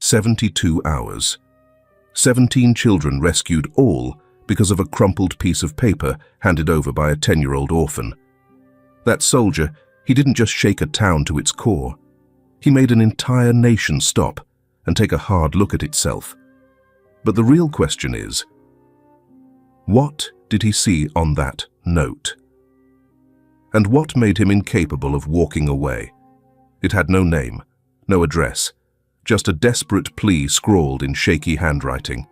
72 hours. 17 children rescued, all because of a crumpled piece of paper handed over by a 10-year-old orphan. That soldier, he didn't just shake a town to its core. He made an entire nation stop and take a hard look at itself. But the real question is, what did he see on that note? And what made him incapable of walking away? It had no name, no address, just a desperate plea scrawled in shaky handwriting.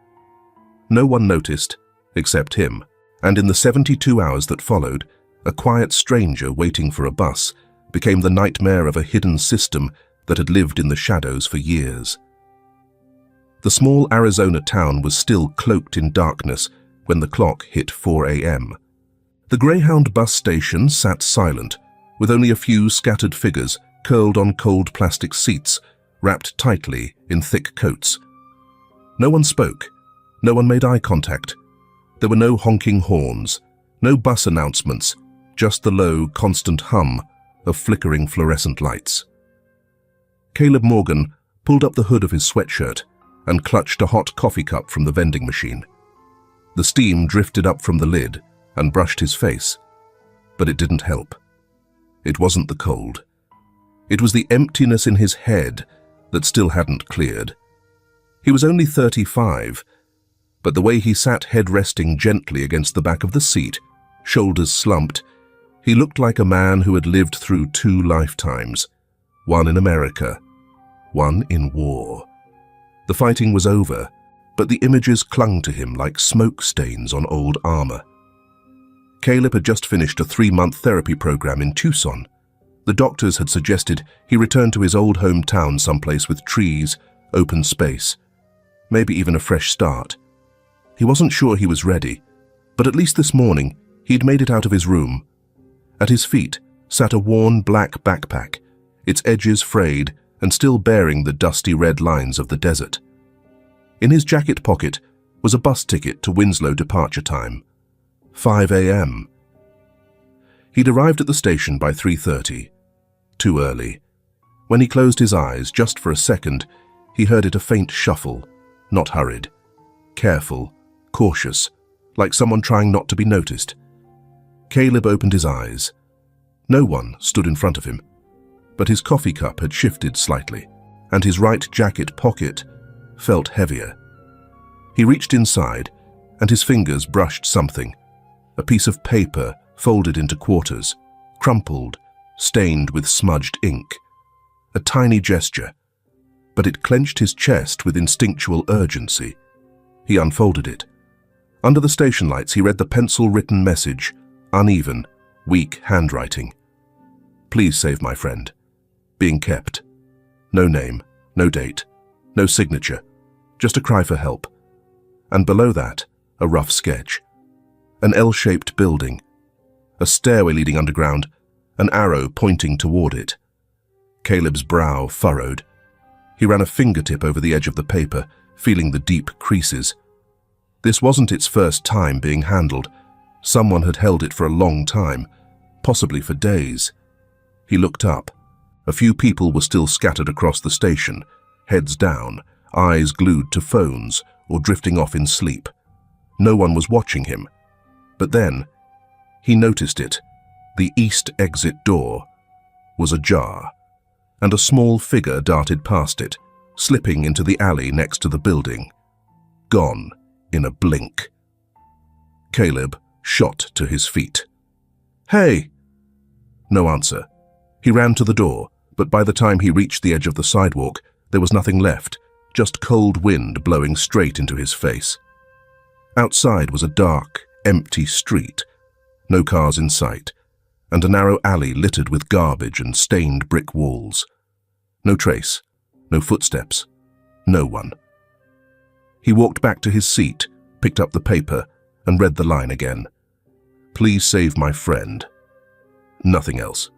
No one noticed, except him, and in the 72 hours that followed, a quiet stranger waiting for a bus became the nightmare of a hidden system that had lived in the shadows for years. The small Arizona town was still cloaked in darkness when the clock hit 4 a.m. The Greyhound bus station sat silent, with only a few scattered figures curled on cold plastic seats, wrapped tightly in thick coats. No one spoke. No one made eye contact. There were no honking horns, no bus announcements, just the low, constant hum of flickering fluorescent lights. Caleb Morgan pulled up the hood of his sweatshirt and clutched a hot coffee cup from the vending machine. The steam drifted up from the lid and brushed his face, but it didn't help. It wasn't the cold. It was the emptiness in his head that still hadn't cleared. He was only 35, but the way he sat head resting gently against the back of the seat, shoulders slumped, he looked like a man who had lived through 2 lifetimes, one in America, one in war. The fighting was over, but the images clung to him like smoke stains on old armor. Caleb had just finished a 3-month therapy program in Tucson. The doctors had suggested he return to his old hometown someplace with trees, open space, maybe even a fresh start. He wasn't sure he was ready, but at least this morning he'd made it out of his room. At his feet sat a worn black backpack, its edges frayed and still bearing the dusty red lines of the desert. In his jacket pocket was a bus ticket to Winslow departure time, 5 a.m. He'd arrived at the station by 3:30, too early. When he closed his eyes just for a second, he heard it a faint shuffle, not hurried, careful, cautious, like someone trying not to be noticed. Caleb opened his eyes. No one stood in front of him, but his coffee cup had shifted slightly, and his right jacket pocket felt heavier. He reached inside, and his fingers brushed something, a piece of paper folded into quarters, crumpled, stained with smudged ink. A tiny gesture, but it clenched his chest with instinctual urgency. He unfolded it. Under the station lights, he read the pencil-written message, uneven, weak handwriting. "Please save my friend. Being kept." No name, no date, no signature, just a cry for help. And below that, a rough sketch. An L-shaped building, a stairway leading underground, an arrow pointing toward it. Caleb's brow furrowed. He ran a fingertip over the edge of the paper, feeling the deep creases. This wasn't its first time being handled. Someone had held it for a long time, possibly for days. He looked up. A few people were still scattered across the station, heads down, eyes glued to phones or drifting off in sleep. No one was watching him. But then, he noticed it. The east exit door was ajar, and a small figure darted past it, slipping into the alley next to the building. Gone in a blink. Caleb shot to his feet. "Hey!" No answer. He ran to the door, but by the time he reached the edge of the sidewalk, there was nothing left, just cold wind blowing straight into his face. Outside was a dark, empty street, no cars in sight, and a narrow alley littered with garbage and stained brick walls. No trace, no footsteps, no one. He walked back to his seat, picked up the paper, and read the line again. "Please save my friend." Nothing else.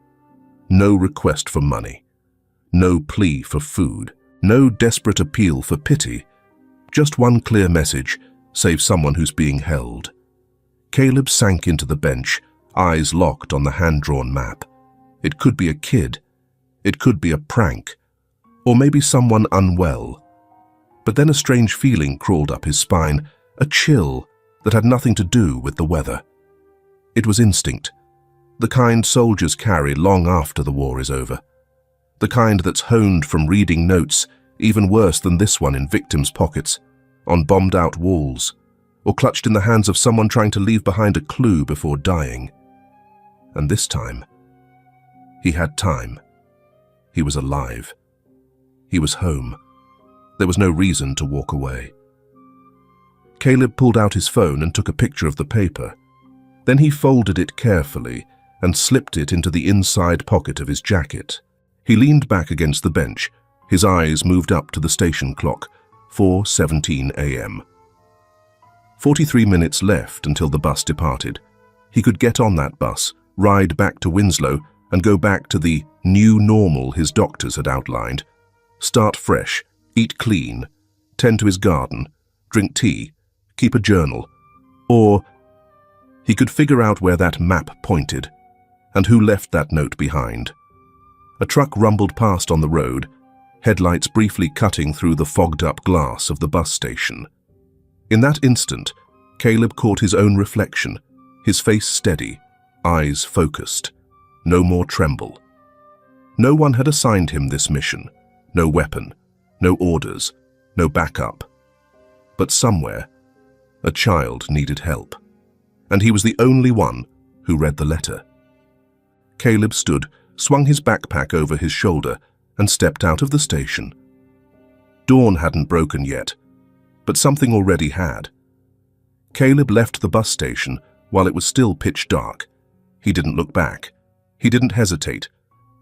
No request for money. No plea for food. No desperate appeal for pity. Just one clear message: save someone who's being held. Caleb sank into the bench, eyes locked on the hand-drawn map. It could be a kid. It could be a prank. Or maybe someone unwell. But then a strange feeling crawled up his spine, a chill that had nothing to do with the weather. It was instinct, the kind soldiers carry long after the war is over. The kind that's honed from reading notes, even worse than this one, in victims' pockets, on bombed-out walls, or clutched in the hands of someone trying to leave behind a clue before dying. And this time, he had time. He was alive. He was home. There was no reason to walk away. Caleb pulled out his phone and took a picture of the paper. Then he folded it carefully and slipped it into the inside pocket of his jacket. He leaned back against the bench. His eyes moved up to the station clock, 4:17 a.m. 43 minutes left until the bus departed. He could get on that bus, ride back to Winslow, and go back to the new normal his doctors had outlined. Start fresh, eat clean, tend to his garden, drink tea, keep a journal. Or he could figure out where that map pointed and who left that note behind. A truck rumbled past on the road, headlights briefly cutting through the fogged-up glass of the bus station. In that instant, Caleb caught his own reflection, his face steady, eyes focused, no more tremble. No one had assigned him this mission, no weapon, no orders, no backup. But somewhere, a child needed help, and he was the only one who read the letter. Caleb stood, swung his backpack over his shoulder, and stepped out of the station. Dawn hadn't broken yet, but something already had. Caleb left the bus station while it was still pitch dark. He didn't look back. He didn't hesitate.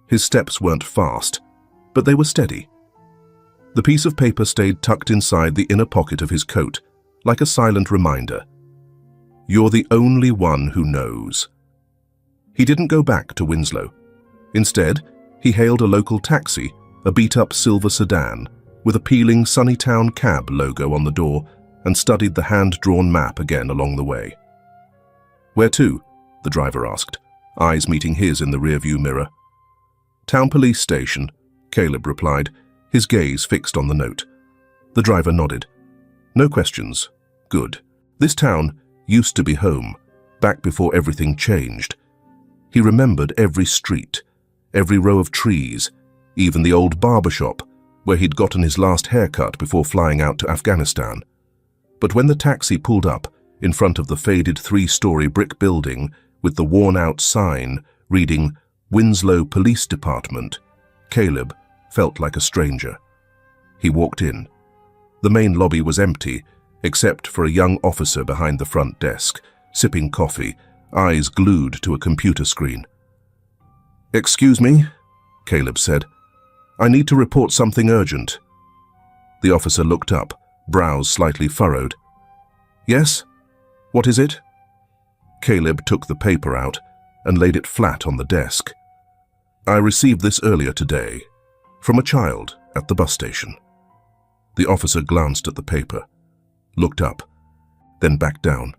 His steps weren't fast, but they were steady. The piece of paper stayed tucked inside the inner pocket of his coat, like a silent reminder. You're the only one who knows. He didn't go back to Winslow. Instead, he hailed a local taxi, a beat-up silver sedan, with a peeling Sunnytown cab logo on the door, and studied the hand-drawn map again along the way. Where to? The driver asked, eyes meeting his in the rearview mirror. Town police station, Caleb replied, his gaze fixed on the note. The driver nodded. No questions. Good. This town used to be home, back before everything changed. He remembered every street, every row of trees, even the old barber shop where he'd gotten his last haircut before flying out to Afghanistan. But when the taxi pulled up in front of the faded 3-story brick building with the worn-out sign reading Winslow Police Department, Caleb felt like a stranger. He walked in. The main lobby was empty, except for a young officer behind the front desk, sipping coffee, eyes glued to a computer screen. "Excuse me," Caleb said. "I need to report something urgent." The officer looked up, brows slightly furrowed. "Yes? What is it?" Caleb took the paper out and laid it flat on the desk. "I received this earlier today, from a child at the bus station." The officer glanced at the paper, looked up, then back down.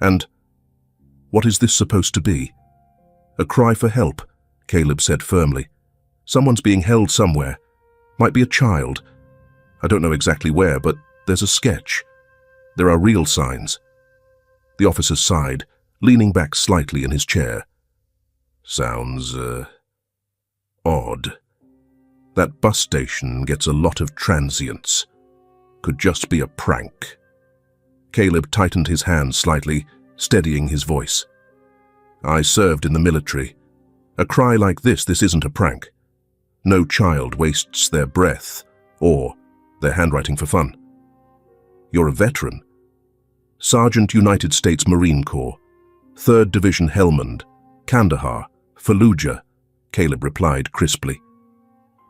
"And what is this supposed to be?" "A cry for help," Caleb said firmly. "Someone's being held somewhere. Might be a child. I don't know exactly where, but there's a sketch. There are real signs." The officer sighed, leaning back slightly in his chair. "Sounds, odd. That bus station gets a lot of transients. Could just be a prank." Caleb tightened his hand slightly, steadying his voice. "I served in the military. A cry like this isn't a prank. No child wastes their breath or their handwriting for fun." "You're a veteran." "Sergeant, United States Marine Corps. 3rd Division Helmand, Kandahar, Fallujah," Caleb replied crisply.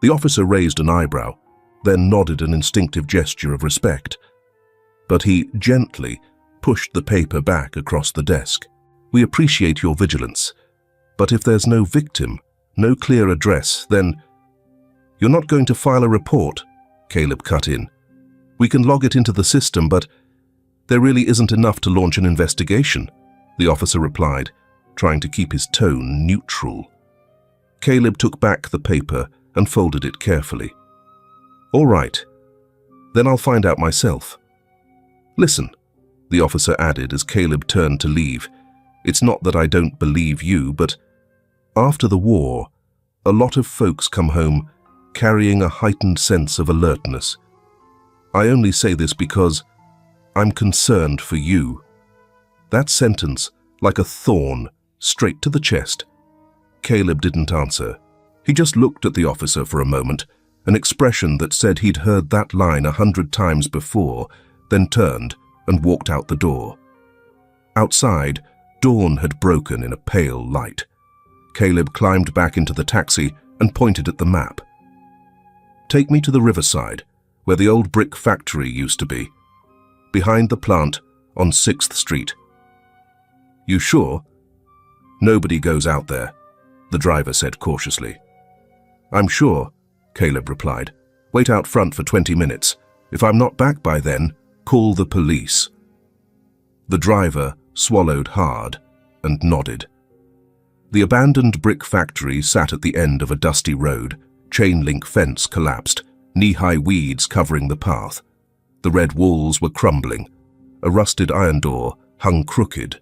The officer raised an eyebrow, then nodded an instinctive gesture of respect. But he gently pushed the paper back across the desk. "We appreciate your vigilance, but if there's no victim, no clear address, then—" "You're not going to file a report," Caleb cut in. "We can log it into the system, but there really isn't enough to launch an investigation," the officer replied, trying to keep his tone neutral. Caleb took back the paper and folded it carefully. "All right. Then I'll find out myself. Listen, the officer added as Caleb turned to leave. It's not that I don't believe you, but after the war, a lot of folks come home carrying a heightened sense of alertness. I only say this because I'm concerned for you. That sentence, like a thorn, straight to the chest. Caleb didn't answer. He just looked at the officer for a moment, an expression that said he'd heard that line 100 times before, then turned and walked out the door. Outside, dawn had broken in a pale light. Caleb climbed back into the taxi and pointed at the map. Take me to the riverside, where the old brick factory used to be. Behind the plant on 6th Street. You sure? Nobody goes out there, the driver said cautiously. I'm sure, Caleb replied. Wait out front for 20 minutes. If I'm not back by then, call the police. The driver swallowed hard and nodded. The abandoned brick factory sat at the end of a dusty road. Chain-link fence collapsed, knee-high weeds covering the path. The red walls were crumbling. A rusted iron door hung crooked.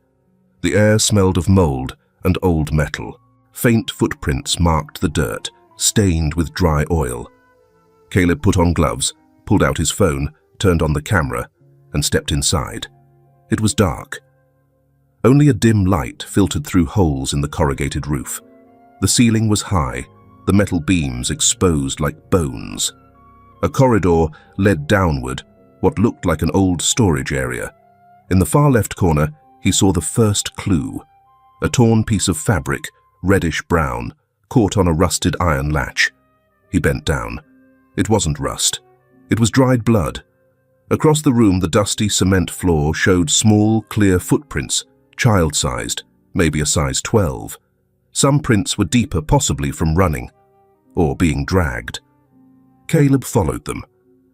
The air smelled of mold and old metal. Faint footprints marked the dirt, stained with dry oil. Caleb put on gloves, pulled out his phone, turned on the camera, and stepped inside. It was dark. Only a dim light filtered through holes in the corrugated roof. The ceiling was high, the metal beams exposed like bones. A corridor led downward, what looked like an old storage area. In the far left corner, he saw the first clue. A torn piece of fabric, reddish-brown, caught on a rusted iron latch. He bent down. It wasn't rust. It was dried blood. Across the room, the dusty cement floor showed small, clear footprints, child-sized, maybe a size 12. Some prints were deeper, possibly from running, or being dragged. Caleb followed them.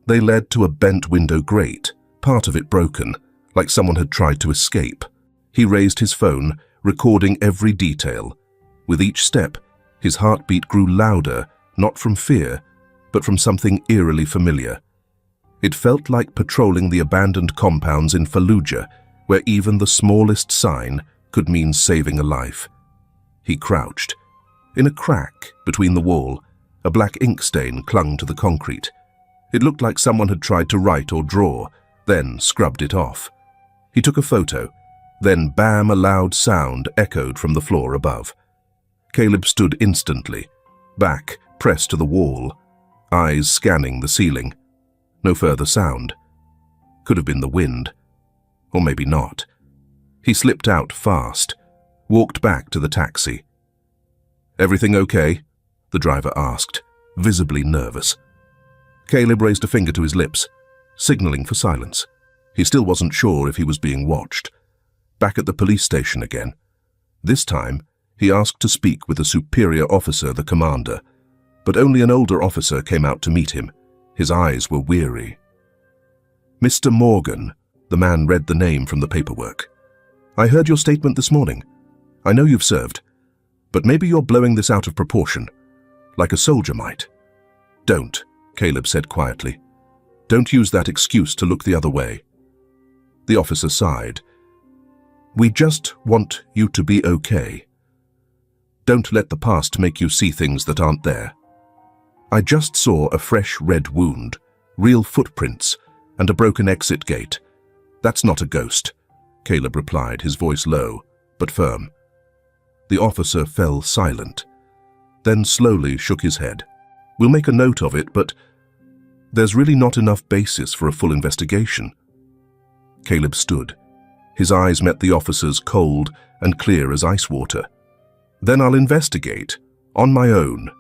They led to a bent window grate, part of it broken, like someone had tried to escape. He raised his phone, recording every detail. With each step, his heartbeat grew louder, not from fear, but from something eerily familiar. It felt like patrolling the abandoned compounds in Fallujah, where even the smallest sign could mean saving a life. He crouched. In a crack between the wall, a black ink stain clung to the concrete. It looked like someone had tried to write or draw, then scrubbed it off. He took a photo. Then bam, a loud sound echoed from the floor above. Caleb stood instantly, back pressed to the wall, eyes scanning the ceiling. No further sound. Could have been the wind. Or maybe not. He slipped out fast, walked back to the taxi. Everything okay? The driver asked, visibly nervous. Caleb raised a finger to his lips, signaling for silence. He still wasn't sure if he was being watched. Back at the police station again. This time, he asked to speak with a superior officer, the commander, but only an older officer came out to meet him. His eyes were weary. Mr. Morgan, the man read the name from the paperwork. I heard your statement this morning. I know you've served, but maybe you're blowing this out of proportion, like a soldier might. Don't, Caleb said quietly. Don't use that excuse to look the other way. The officer sighed. We just want you to be okay. Don't let the past make you see things that aren't there. I just saw a fresh red wound, real footprints, and a broken exit gate. That's not a ghost, Caleb replied, his voice low, but firm. The officer fell silent, then slowly shook his head. We'll make a note of it, but there's really not enough basis for a full investigation. Caleb stood. His eyes met the officer's, cold and clear as ice water. Then I'll investigate, on my own.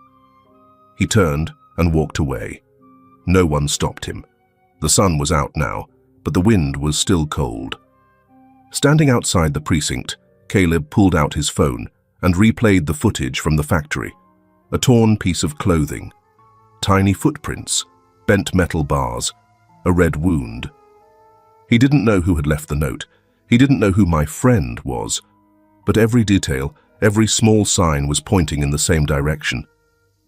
He turned and walked away. No one stopped him. The sun was out now, but the wind was still cold. Standing outside the precinct, Caleb pulled out his phone and replayed the footage from the factory. A torn piece of clothing, tiny footprints, bent metal bars, a red wound. He didn't know who had left the note. He didn't know who my friend was. But every detail, every small sign was pointing in the same direction.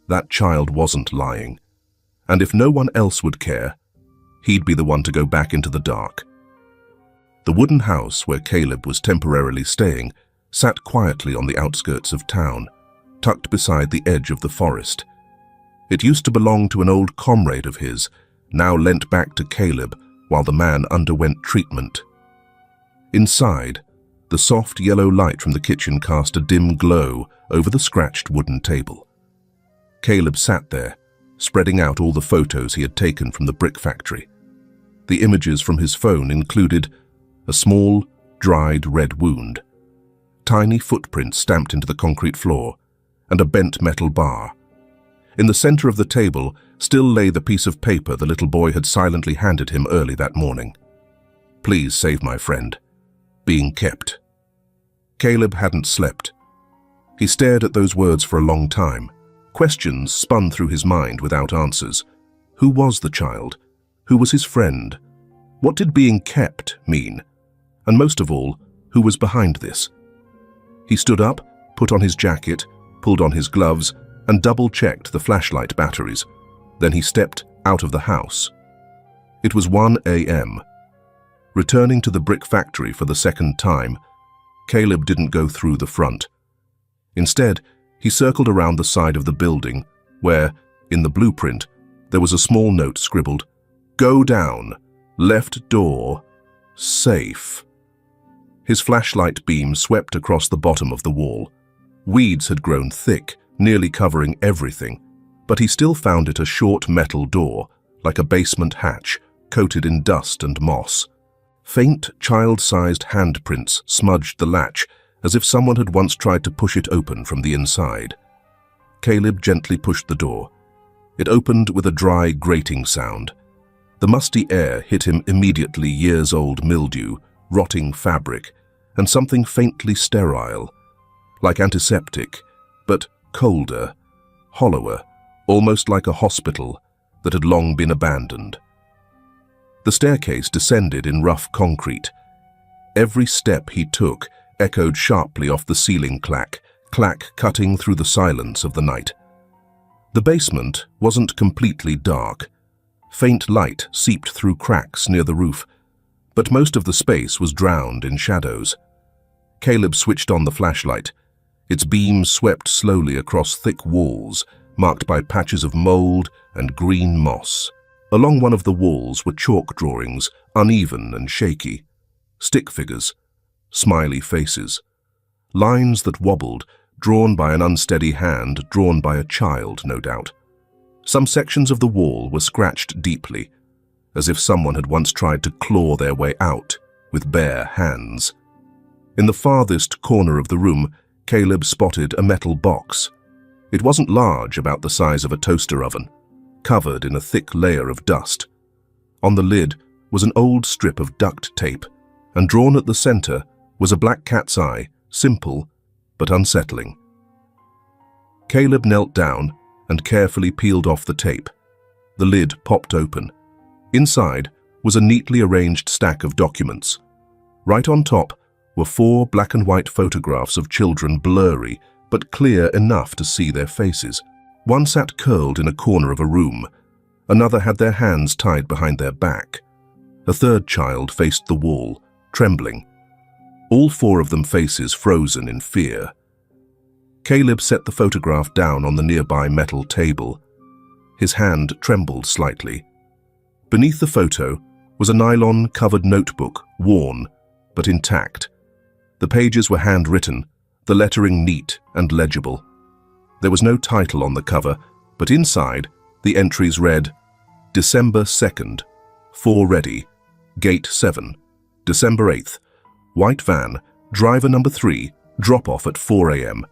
That child wasn't lying. And if no one else would care, he'd be the one to go back into the dark. The wooden house where Caleb was temporarily staying sat quietly on the outskirts of town, tucked beside the edge of the forest. It used to belong to an old comrade of his, now lent back to Caleb while the man underwent treatment. Inside, the soft yellow light from the kitchen cast a dim glow over the scratched wooden table. Caleb sat there, spreading out all the photos he had taken from the brick factory. The images from his phone included a small, dried red wound, tiny footprints stamped into the concrete floor, and a bent metal bar. In the center of the table still lay the piece of paper the little boy had silently handed him early that morning. "Please save my friend. Being kept." Caleb hadn't slept. He stared at those words for a long time. Questions spun through his mind without answers. Who was the child? Who was his friend? What did being kept mean? And most of all, who was behind this? He stood up, put on his jacket, pulled on his gloves, and double-checked the flashlight batteries. Then he stepped out of the house. It was 1 a.m. Returning to the brick factory for the second time, Caleb didn't go through the front. Instead, he circled around the side of the building, where, in the blueprint, there was a small note scribbled, "Go down, left door, safe." His flashlight beam swept across the bottom of the wall. Weeds had grown thick, nearly covering everything, but he still found it a short metal door, like a basement hatch, coated in dust and moss. Faint, child-sized handprints smudged the latch, as if someone had once tried to push it open from the inside. Caleb gently pushed the door. It opened with a dry, grating sound. The musty air hit him immediately years-old mildew, rotting fabric, and something faintly sterile, like antiseptic, but colder, hollower, almost like a hospital that had long been abandoned. The staircase descended in rough concrete. Every step he took echoed sharply off the ceiling clack cutting through the silence of the night. The basement wasn't completely dark. Faint light seeped through cracks near the roof, but most of the space was drowned in shadows. Caleb switched on the flashlight. Its beam swept slowly across thick walls, marked by patches of mold and green moss. Along one of the walls were chalk drawings, uneven and shaky, stick figures, smiley faces, lines that wobbled, drawn by an unsteady hand, drawn by a child, no doubt. Some sections of the wall were scratched deeply, as if someone had once tried to claw their way out with bare hands. In the farthest corner of the room, Caleb spotted a metal box. It wasn't large, about the size of a toaster oven, covered in a thick layer of dust. On the lid was an old strip of duct tape, and drawn at the center was a black cat's eye, simple but unsettling. Caleb knelt down and carefully peeled off the tape. The lid popped open. Inside was a neatly arranged stack of documents. Right on top were 4 black and white photographs of children, blurry but clear enough to see their faces. One sat curled in a corner of a room. Another had their hands tied behind their back. A third child faced the wall, trembling. All 4 of them faces frozen in fear. Caleb set the photograph down on the nearby metal table. His hand trembled slightly. Beneath the photo was a nylon-covered notebook, worn but intact. The pages were handwritten, the lettering neat and legible. There was no title on the cover, but inside, the entries read, December 2nd, 4 ready, Gate 7, December 8th, white van, driver number 3, drop-off at 4 a.m.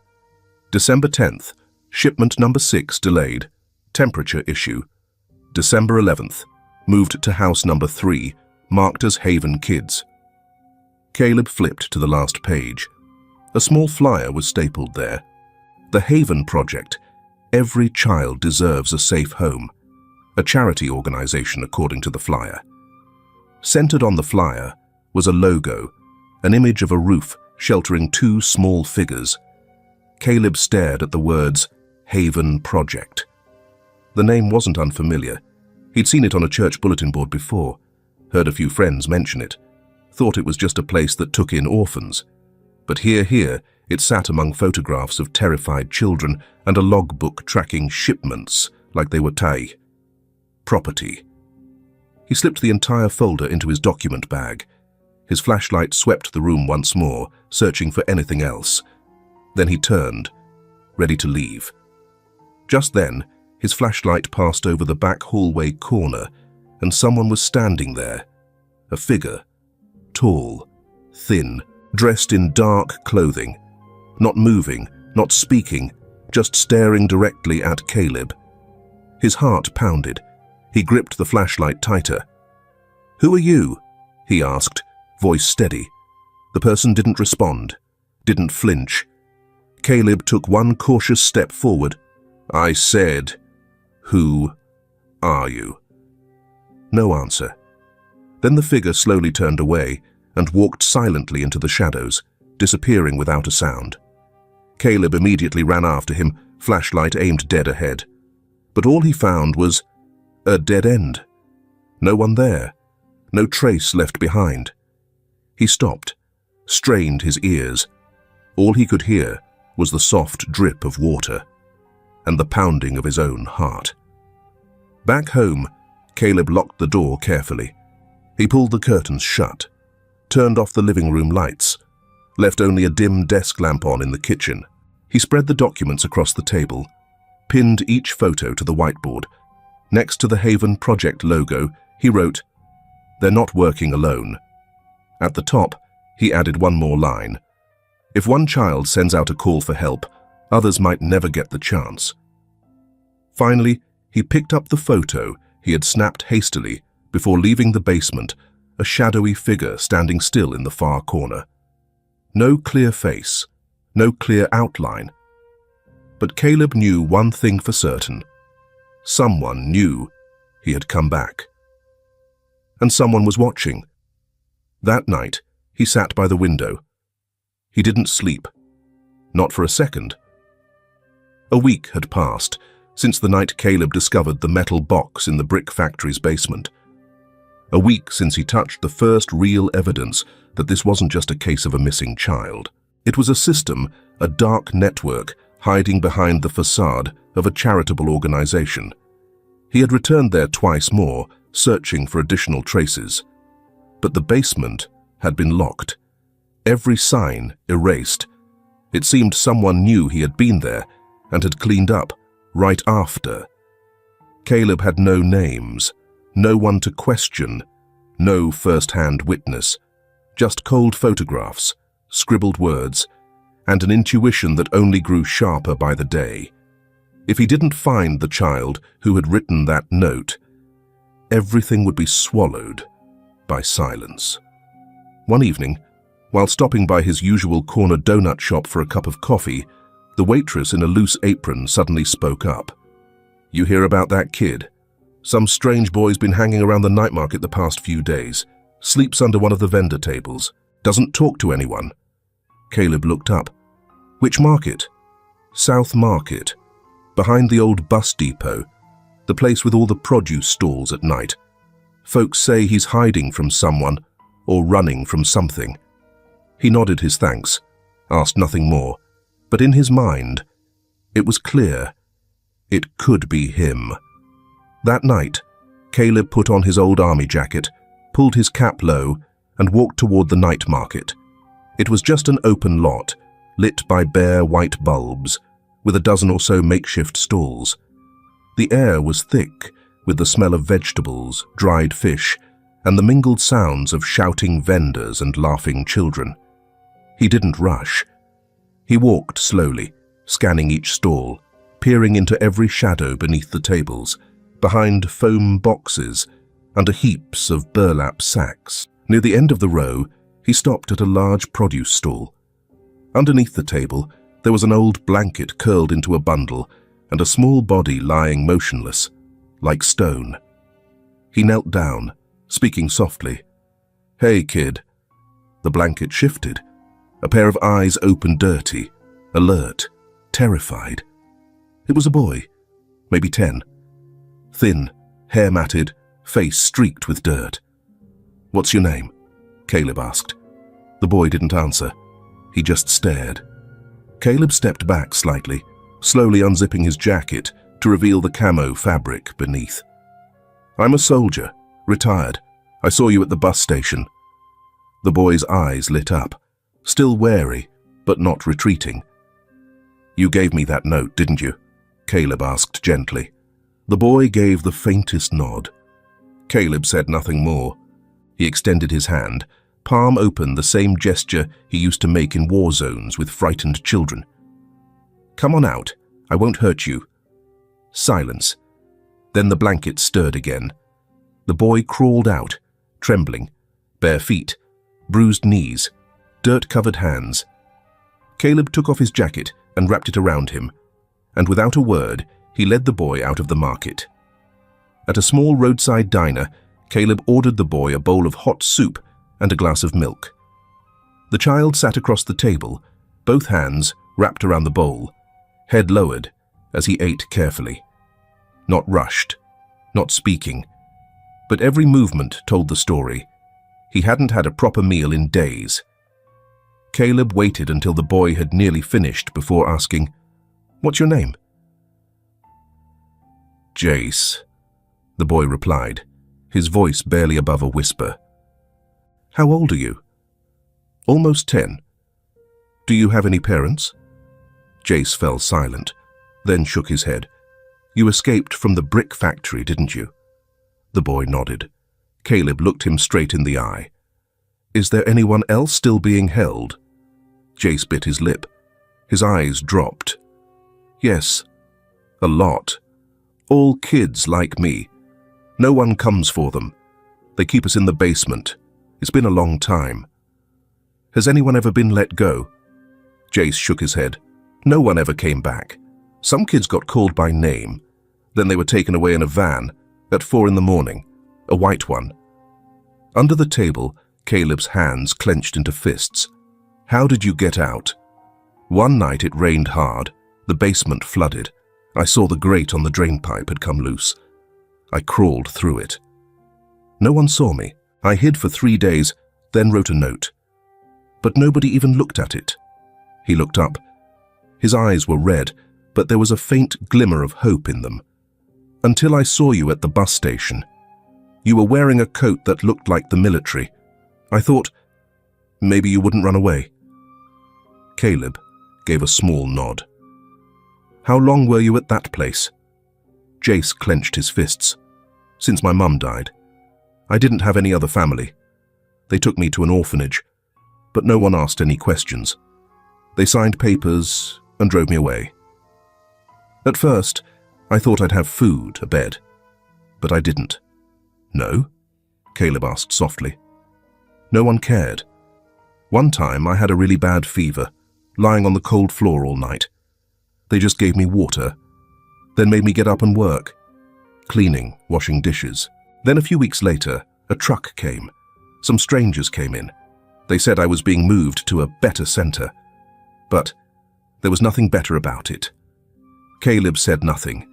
December 10th, shipment number 6 delayed, temperature issue. December 11th, moved to house number 3, marked as Haven Kids. Caleb flipped to the last page. A small flyer was stapled there. The Haven Project. Every child deserves a safe home. A charity organization, according to the flyer. Centered on the flyer was a logo, an image of a roof sheltering 2 small figures. Caleb stared at the words, Haven Project. The name wasn't unfamiliar. He'd seen it on a church bulletin board before, heard a few friends mention it, thought it was just a place that took in orphans. But here, it sat among photographs of terrified children and a logbook tracking shipments like they were property. He slipped the entire folder into his document bag. His flashlight swept the room once more, searching for anything else. Then he turned, ready to leave. Just then, his flashlight passed over the back hallway corner, and someone was standing there. A figure, tall, thin, dressed in dark clothing, not moving, not speaking, just staring directly at Caleb. His heart pounded. He gripped the flashlight tighter. "Who are you?" he asked, voice steady. The person didn't respond, didn't flinch. Caleb took one cautious step forward. "I said, who are you?" No answer. Then the figure slowly turned away and walked silently into the shadows, disappearing without a sound. Caleb immediately ran after him, flashlight aimed dead ahead. But all he found was a dead end. No one there, no trace left behind. He stopped, strained his ears. All he could hear was the soft drip of water and the pounding of his own heart. Back home, Caleb locked the door carefully. He pulled the curtains shut, turned off the living room lights, left only a dim desk lamp on in the kitchen. He spread the documents across the table, pinned each photo to the whiteboard. Next to the Haven Project logo, he wrote, "They're not working alone." At the top, he added one more line. If one child sends out a call for help, others might never get the chance. Finally, he picked up the photo he had snapped hastily before leaving the basement, a shadowy figure standing still in the far corner. No clear face, no clear outline. But Caleb knew one thing for certain. Someone knew he had come back. And someone was watching. That night, he sat by the window. He didn't sleep. Not for a second. A week had passed since the night Caleb discovered the metal box in the brick factory's basement. A week since he touched the first real evidence that this wasn't just a case of a missing child. It was a system, a dark network, hiding behind the facade of a charitable organization. He had returned there twice more, searching for additional traces. But the basement had been locked. Every sign erased. It seemed someone knew he had been there and had cleaned up right after. Caleb had no names, no one to question, no first-hand witness, just cold photographs, scribbled words, and an intuition that only grew sharper by the day. If he didn't find the child who had written that note, everything would be swallowed by silence. One evening, while stopping by his usual corner donut shop for a cup of coffee, the waitress in a loose apron suddenly spoke up. "You hear about that kid? Some strange boy's been hanging around the night market the past few days, sleeps under one of the vendor tables, doesn't talk to anyone." Caleb looked up. "Which market?" "South Market, behind the old bus depot, the place with all the produce stalls at night. Folks say he's hiding from someone or running from something." He nodded his thanks, asked nothing more, but in his mind, it was clear it could be him. That night, Caleb put on his old army jacket, pulled his cap low, and walked toward the night market. It was just an open lot, lit by bare white bulbs, with a dozen or so makeshift stalls. The air was thick with the smell of vegetables, dried fish, and the mingled sounds of shouting vendors and laughing children. He didn't rush. He walked slowly, scanning each stall, peering into every shadow beneath the tables, behind foam boxes, under heaps of burlap sacks. Near the end of the row, he stopped at a large produce stall. Underneath the table, there was an old blanket curled into a bundle and a small body lying motionless, like stone. He knelt down, speaking softly. "Hey, kid." The blanket shifted. A pair of eyes opened dirty, alert, terrified. It was a boy, maybe 10. Thin, hair matted, face streaked with dirt. "What's your name?" Caleb asked. The boy didn't answer. He just stared. Caleb stepped back slightly, slowly unzipping his jacket to reveal the camo fabric beneath. "I'm a soldier, retired. I saw you at the bus station." The boy's eyes lit up, still wary, but not retreating. "You gave me that note, didn't you?" Caleb asked gently. The boy gave the faintest nod. Caleb said nothing more. He extended his hand, palm open, the same gesture he used to make in war zones with frightened children. "Come on out. I won't hurt you." Silence. Then the blanket stirred again. The boy crawled out, trembling, bare feet, bruised knees, dirt-covered hands. Caleb took off his jacket and wrapped it around him, and without a word, he led the boy out of the market. At a small roadside diner, Caleb ordered the boy a bowl of hot soup and a glass of milk. The child sat across the table, both hands wrapped around the bowl, head lowered as he ate carefully. Not rushed, not speaking, but every movement told the story. He hadn't had a proper meal in days. Caleb waited until the boy had nearly finished before asking, "What's your name?" "Jace," the boy replied, his voice barely above a whisper. "How old are you?" "Almost 10. "Do you have any parents?" Jace fell silent, then shook his head. "You escaped from the brick factory, didn't you?" The boy nodded. Caleb looked him straight in the eye. "Is there anyone else still being held?" Jace bit his lip. His eyes dropped. "Yes, a lot. All kids like me. No one comes for them. They keep us in the basement. It's been a long time." "Has anyone ever been let go?" Jace shook his head. "No one ever came back. Some kids got called by name. Then they were taken away in a van at 4 in the morning, a white one." Under the table, Caleb's hands clenched into fists. "How did you get out?" "One night it rained hard. The basement flooded. I saw the grate on the drain pipe had come loose. I crawled through it. No one saw me. I hid for 3 days, then wrote a note. But nobody even looked at it." He looked up. His eyes were red, but there was a faint glimmer of hope in them. "Until I saw you at the bus station. You were wearing a coat that looked like the military. I thought, maybe you wouldn't run away." Caleb gave a small nod. "How long were you at that place?" Jace clenched his fists. "Since my mum died. I didn't have any other family. They took me to an orphanage, but no one asked any questions. They signed papers and drove me away. At first, I thought I'd have food, a bed, but I didn't." "No?" Caleb asked softly. "No one cared. One time I had a really bad fever, lying on the cold floor all night. They just gave me water, then made me get up and work, cleaning, washing dishes. Then a few weeks later, a truck came. Some strangers came in. They said I was being moved to a better center, but there was nothing better about it." Caleb said nothing.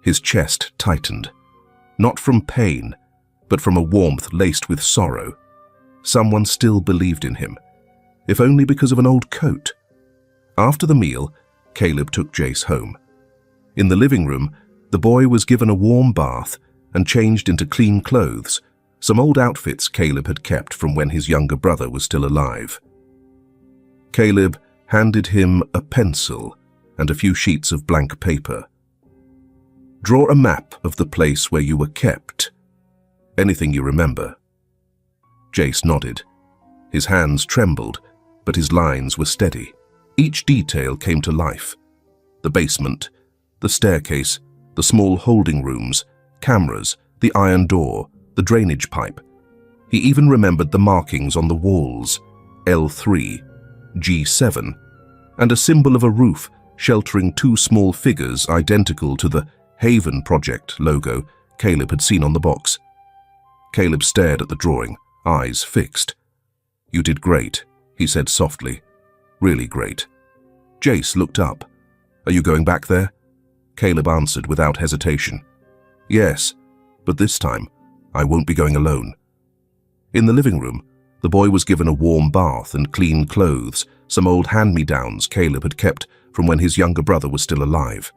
His chest tightened, not from pain, but from a warmth laced with sorrow. Someone still believed in him, if only because of an old coat. After the meal, Caleb took Jace home. In the living room, the boy was given a warm bath and changed into clean clothes, some old outfits Caleb had kept from when his younger brother was still alive. Caleb handed him a pencil and a few sheets of blank paper. "Draw a map of the place where you were kept. Anything you remember." Jace nodded. His hands trembled, but his lines were steady. Each detail came to life. The basement, the staircase, the small holding rooms, cameras, the iron door, the drainage pipe. He even remembered the markings on the walls, L3, G7, and a symbol of a roof sheltering 2 small figures identical to the Haven Project logo Caleb had seen on the box. Caleb stared at the drawing, eyes fixed. "You did great," he said softly. "Really great." Jace looked up. "Are you going back there?" Caleb answered without hesitation. "Yes. But this time, I won't be going alone. In the living room, the boy was given a warm bath and clean clothes, some old hand-me-downs Caleb had kept from when his younger brother was still alive.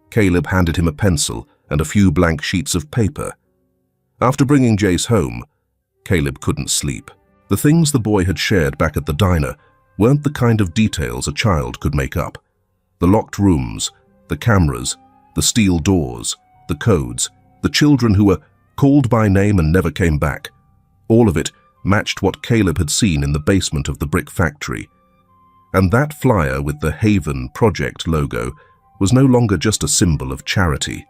Caleb handed him a pencil and a few blank sheets of paper. After bringing Jace home, Caleb couldn't sleep. The things the boy had shared back at the diner weren't the kind of details a child could make up. The locked rooms, the cameras, the steel doors, the codes, the children who were called by name and never came back. All of it matched what Caleb had seen in the basement of the brick factory. And that flyer with the Haven Project logo was no longer just a symbol of charity.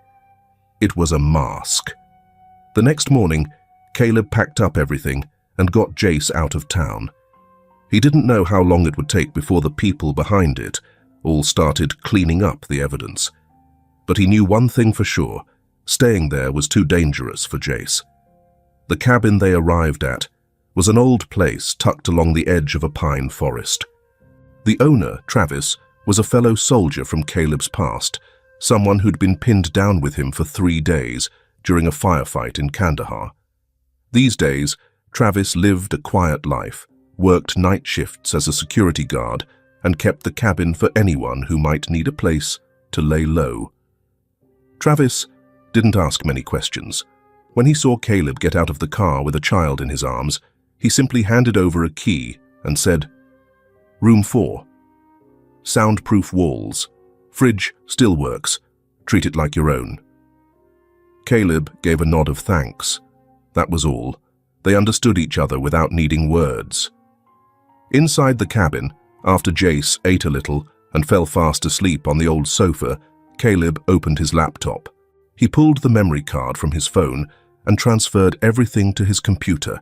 It was a mask. The next morning, Caleb packed up everything and got Jace out of town. He didn't know how long it would take before the people behind it all started cleaning up the evidence. But he knew one thing for sure: staying there was too dangerous for Jace. The cabin they arrived at was an old place tucked along the edge of a pine forest. The owner, Travis, was a fellow soldier from Caleb's past, someone who'd been pinned down with him for 3 days during a firefight in Kandahar. These days, Travis lived a quiet life, worked night shifts as a security guard, and kept the cabin for anyone who might need a place to lay low. Travis didn't ask many questions. When he saw Caleb get out of the car with a child in his arms, he simply handed over a key and said, "Room 4. Soundproof walls. Fridge still works. Treat it like your own." Caleb gave a nod of thanks. That was all. They understood each other without needing words. Inside the cabin, after Jace ate a little and fell fast asleep on the old sofa, Caleb opened his laptop. He pulled the memory card from his phone and transferred everything to his computer.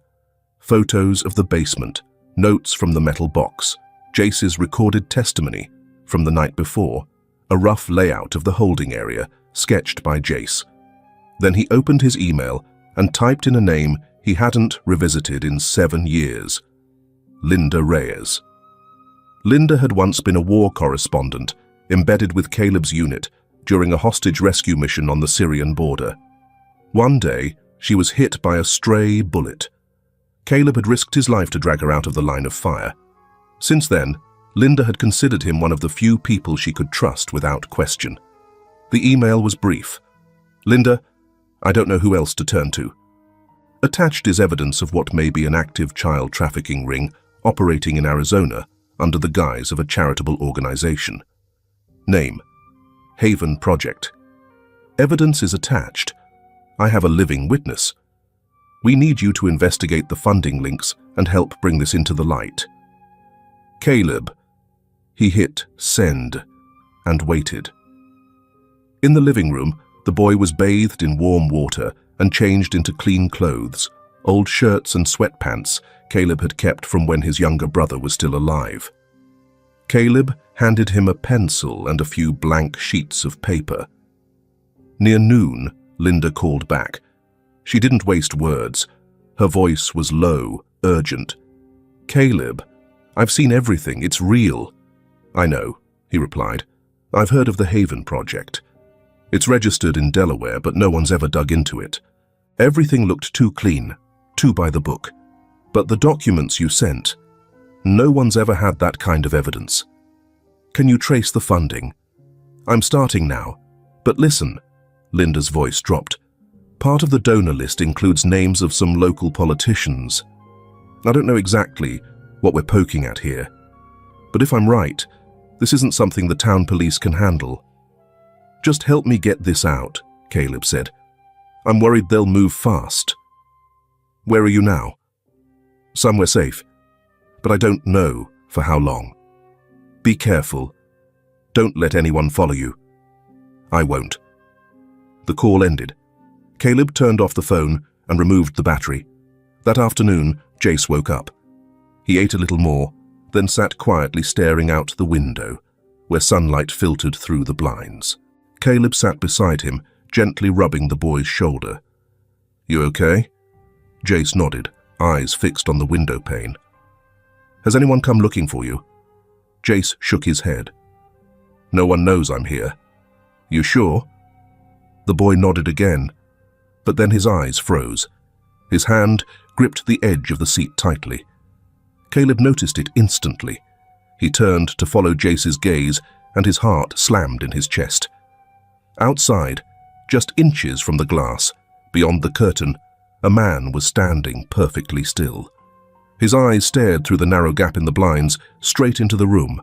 Photos of the basement, notes from the metal box, Jace's recorded testimony from the night before, a rough layout of the holding area sketched by Jace. Then he opened his email and typed in a name he hadn't revisited in 7 years: Linda Reyes. Linda had once been a war correspondent embedded with Caleb's unit during a hostage rescue mission on the Syrian border. One day, she was hit by a stray bullet. Caleb had risked his life to drag her out of the line of fire. Since then, Linda had considered him one of the few people she could trust without question. The email was brief. "Linda, I don't know who else to turn to." Attached is evidence of what may be an active child trafficking ring operating in Arizona under the guise of a charitable organization. Name: Haven Project. Evidence is attached. I have a living witness. We need you to investigate the funding links and help bring this into the light. Caleb. He hit send and waited. In the living room, the boy was bathed in warm water and changed into clean clothes, old shirts and sweatpants Caleb had kept from when his younger brother was still alive. Caleb handed him a pencil and a few blank sheets of paper. Near noon, Linda called back. She didn't waste words. Her voice was low, urgent. "Caleb, I've seen everything. It's real." "I know," he replied. "I've heard of the Haven Project. It's registered in Delaware, but no one's ever dug into it. Everything looked too clean, too by the book. But the documents you sent, no one's ever had that kind of evidence. Can you trace the funding? I'm starting now. But listen," Linda's voice dropped. "Part of the donor list includes names of some local politicians. I don't know exactly what we're poking at here. But if I'm right, this isn't something the town police can handle." "Just help me get this out," Caleb said. "I'm worried they'll move fast." "Where are you now?" "Somewhere safe, but I don't know for how long." "Be careful. Don't let anyone follow you." "I won't." The call ended. Caleb turned off the phone and removed the battery. That afternoon, Jace woke up. He ate a little more, then sat quietly staring out the window, where sunlight filtered through the blinds. Caleb sat beside him, gently rubbing the boy's shoulder. "You okay?" Jace nodded, eyes fixed on the window pane. "Has anyone come looking for you?" Jace shook his head. "No one knows I'm here." "You sure?" The boy nodded again. But then his eyes froze. His hand gripped the edge of the seat tightly. Caleb noticed it instantly. He turned to follow Jace's gaze, and his heart slammed in his chest. Outside, just inches from the glass, beyond the curtain, a man was standing perfectly still. His eyes stared through the narrow gap in the blinds, straight into the room.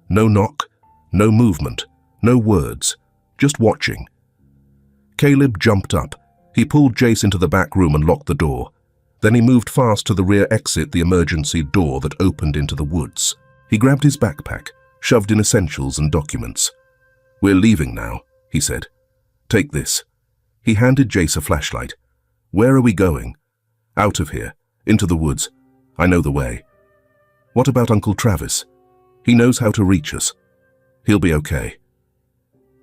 No knock, no movement, no words, just watching. Caleb jumped up. He pulled Jace into the back room and locked the door. Then he moved fast to the rear exit, the emergency door that opened into the woods. He grabbed his backpack, shoved in essentials and documents. "We're leaving now," he said. "Take this." He handed Jace a flashlight. "Where are we going?" "Out of here, into the woods. I know the way." "What about Uncle Travis?" "He knows how to reach us. He'll be okay."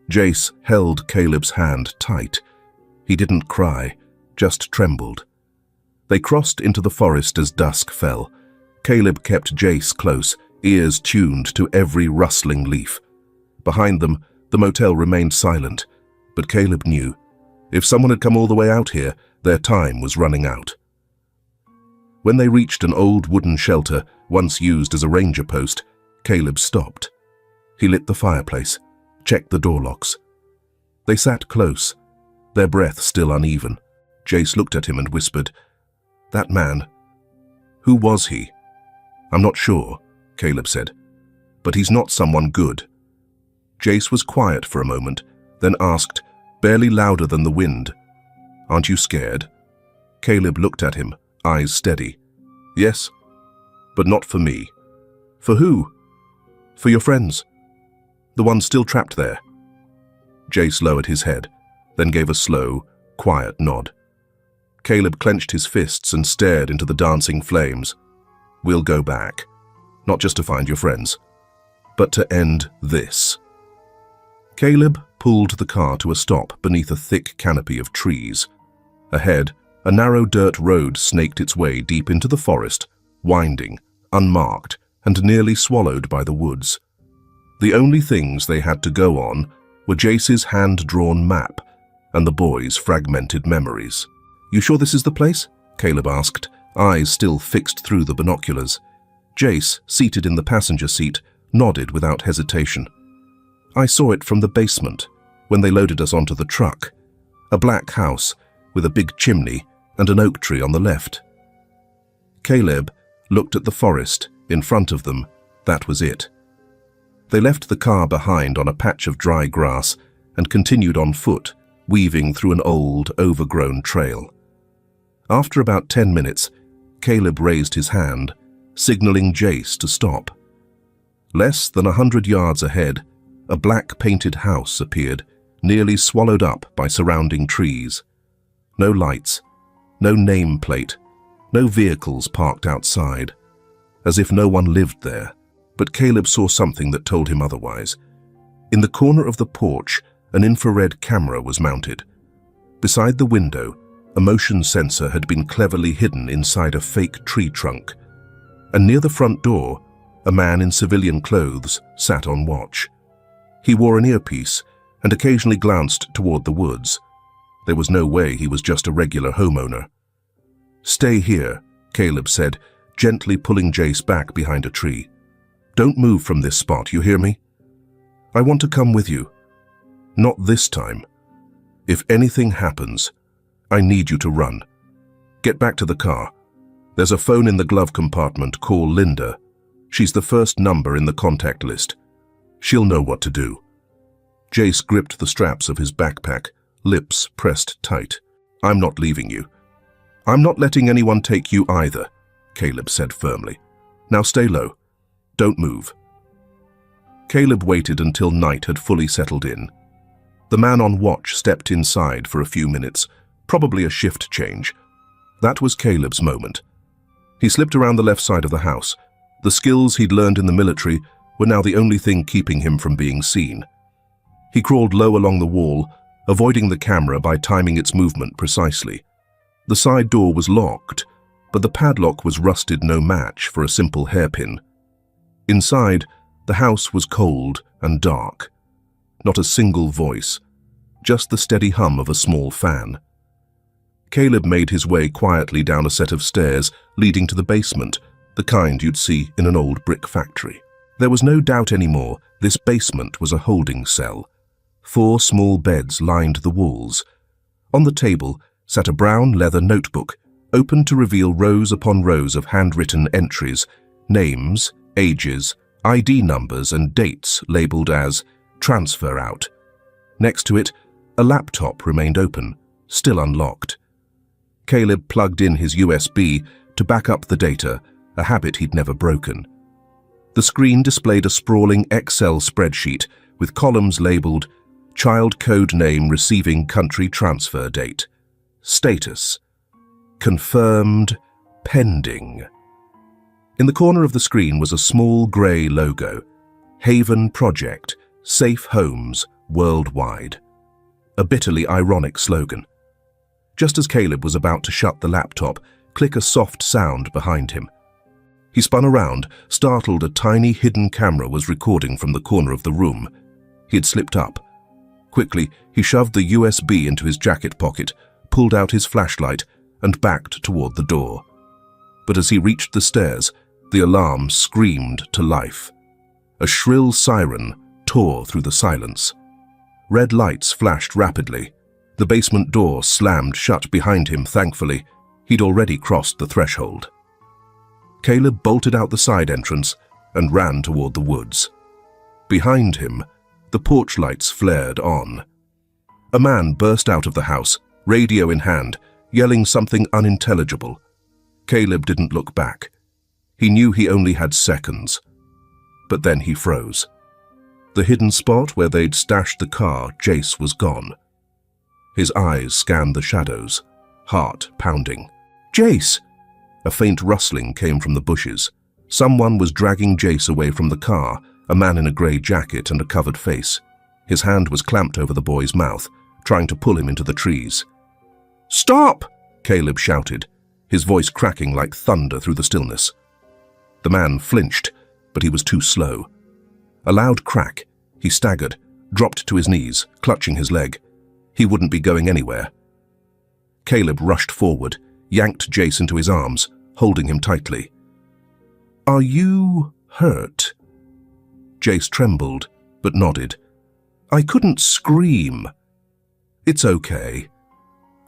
Jace held Caleb's hand tight. He didn't cry, just trembled. They crossed into the forest as dusk fell. Caleb kept Jace close, ears tuned to every rustling leaf. Behind them, the motel remained silent, but Caleb knew. If someone had come all the way out here, their time was running out. When they reached an old wooden shelter, once used as a ranger post, Caleb stopped. He lit the fireplace, checked the door locks. They sat close, their breath still uneven. Jace looked at him and whispered, "That man, who was he?" "I'm not sure," Caleb said, "but he's not someone good." Jace was quiet for a moment, then asked, barely louder than the wind, "Aren't you scared?" Caleb looked at him, eyes steady. "Yes, but not for me." "For who?" "For your friends. The ones still trapped there." Jace lowered his head, then gave a slow, quiet nod. Caleb clenched his fists and stared into the dancing flames. "We'll go back, not just to find your friends, but to end this." Caleb pulled the car to a stop beneath a thick canopy of trees. Ahead, a narrow dirt road snaked its way deep into the forest, winding, unmarked, and nearly swallowed by the woods. The only things they had to go on were Jace's hand-drawn map and the boys' fragmented memories. "You sure this is the place?" Caleb asked, eyes still fixed through the binoculars. Jace, seated in the passenger seat, nodded without hesitation. "I saw it from the basement, when they loaded us onto the truck. A black house with a big chimney and an oak tree on the left." Caleb looked at the forest in front of them. That was it. They left the car behind on a patch of dry grass and continued on foot, weaving through an old, overgrown trail. After about 10 minutes, Caleb raised his hand, signaling Jace to stop. Less than 100 yards ahead, a black-painted house appeared, nearly swallowed up by surrounding trees. No lights, no nameplate, no vehicles parked outside, as if no one lived there. But Caleb saw something that told him otherwise. In the corner of the porch, an infrared camera was mounted. Beside the window, a motion sensor had been cleverly hidden inside a fake tree trunk. And near the front door, a man in civilian clothes sat on watch. He wore an earpiece and occasionally glanced toward the woods. There was no way he was just a regular homeowner. "Stay here," Caleb said, gently pulling Jace back behind a tree. "Don't move from this spot, you hear me? I want to come with you. Not this time. If anything happens, I need you to run. Get back to the car. There's a phone in the glove compartment. Call Linda. She's the first number in the contact list. She'll know what to do." Jace gripped the straps of his backpack, lips pressed tight. "I'm not leaving you." "I'm not letting anyone take you either," Caleb said firmly. "Now stay low. Don't move." Caleb waited until night had fully settled in. The man on watch stepped inside for a few minutes, probably a shift change. That was Caleb's moment. He slipped around the left side of the house. The skills he'd learned in the military were now the only thing keeping him from being seen. He crawled low along the wall, avoiding the camera by timing its movement precisely. The side door was locked, but the padlock was rusted no match for a simple hairpin. Inside, the house was cold and dark. Not a single voice, just the steady hum of a small fan. Caleb made his way quietly down a set of stairs leading to the basement, the kind you'd see in an old brick factory. There was no doubt anymore, this basement was a holding cell. 4 small beds lined the walls. On the table sat a brown leather notebook, open to reveal rows upon rows of handwritten entries, names, ages, ID numbers and dates labelled as transfer out. Next to it, a laptop remained open, still unlocked. Caleb plugged in his USB to back up the data, a habit he'd never broken. The screen displayed a sprawling Excel spreadsheet with columns labelled Child Code Name Receiving Country Transfer Date, Status, Confirmed, Pending. In the corner of the screen was a small grey logo, Haven Project, Safe Homes Worldwide. A bitterly ironic slogan. Just as Caleb was about to shut the laptop, click a soft sound behind him. He spun around, startled. A tiny hidden camera was recording from the corner of the room. He had slipped up. Quickly, he shoved the USB into his jacket pocket, pulled out his flashlight, and backed toward the door. But as he reached the stairs, the alarm screamed to life. A shrill siren tore through the silence. Red lights flashed rapidly. The basement door slammed shut behind him, thankfully. He'd already crossed the threshold. Caleb bolted out the side entrance and ran toward the woods. Behind him, the porch lights flared on. A man burst out of the house, radio in hand, yelling something unintelligible. Caleb didn't look back. He knew he only had seconds. But then he froze. The hidden spot where they'd stashed the car, Jace was gone. His eyes scanned the shadows, heart pounding. "Jace!" A faint rustling came from the bushes. Someone was dragging Jace away from the car, a man in a grey jacket and a covered face. His hand was clamped over the boy's mouth, trying to pull him into the trees. "Stop!" Caleb shouted, his voice cracking like thunder through the stillness. The man flinched, but he was too slow. A loud crack. He staggered, dropped to his knees, clutching his leg. He wouldn't be going anywhere. Caleb rushed forward, yanked Jace into his arms, holding him tightly. "Are you hurt?" Jace trembled, but nodded. "I couldn't scream." "It's okay.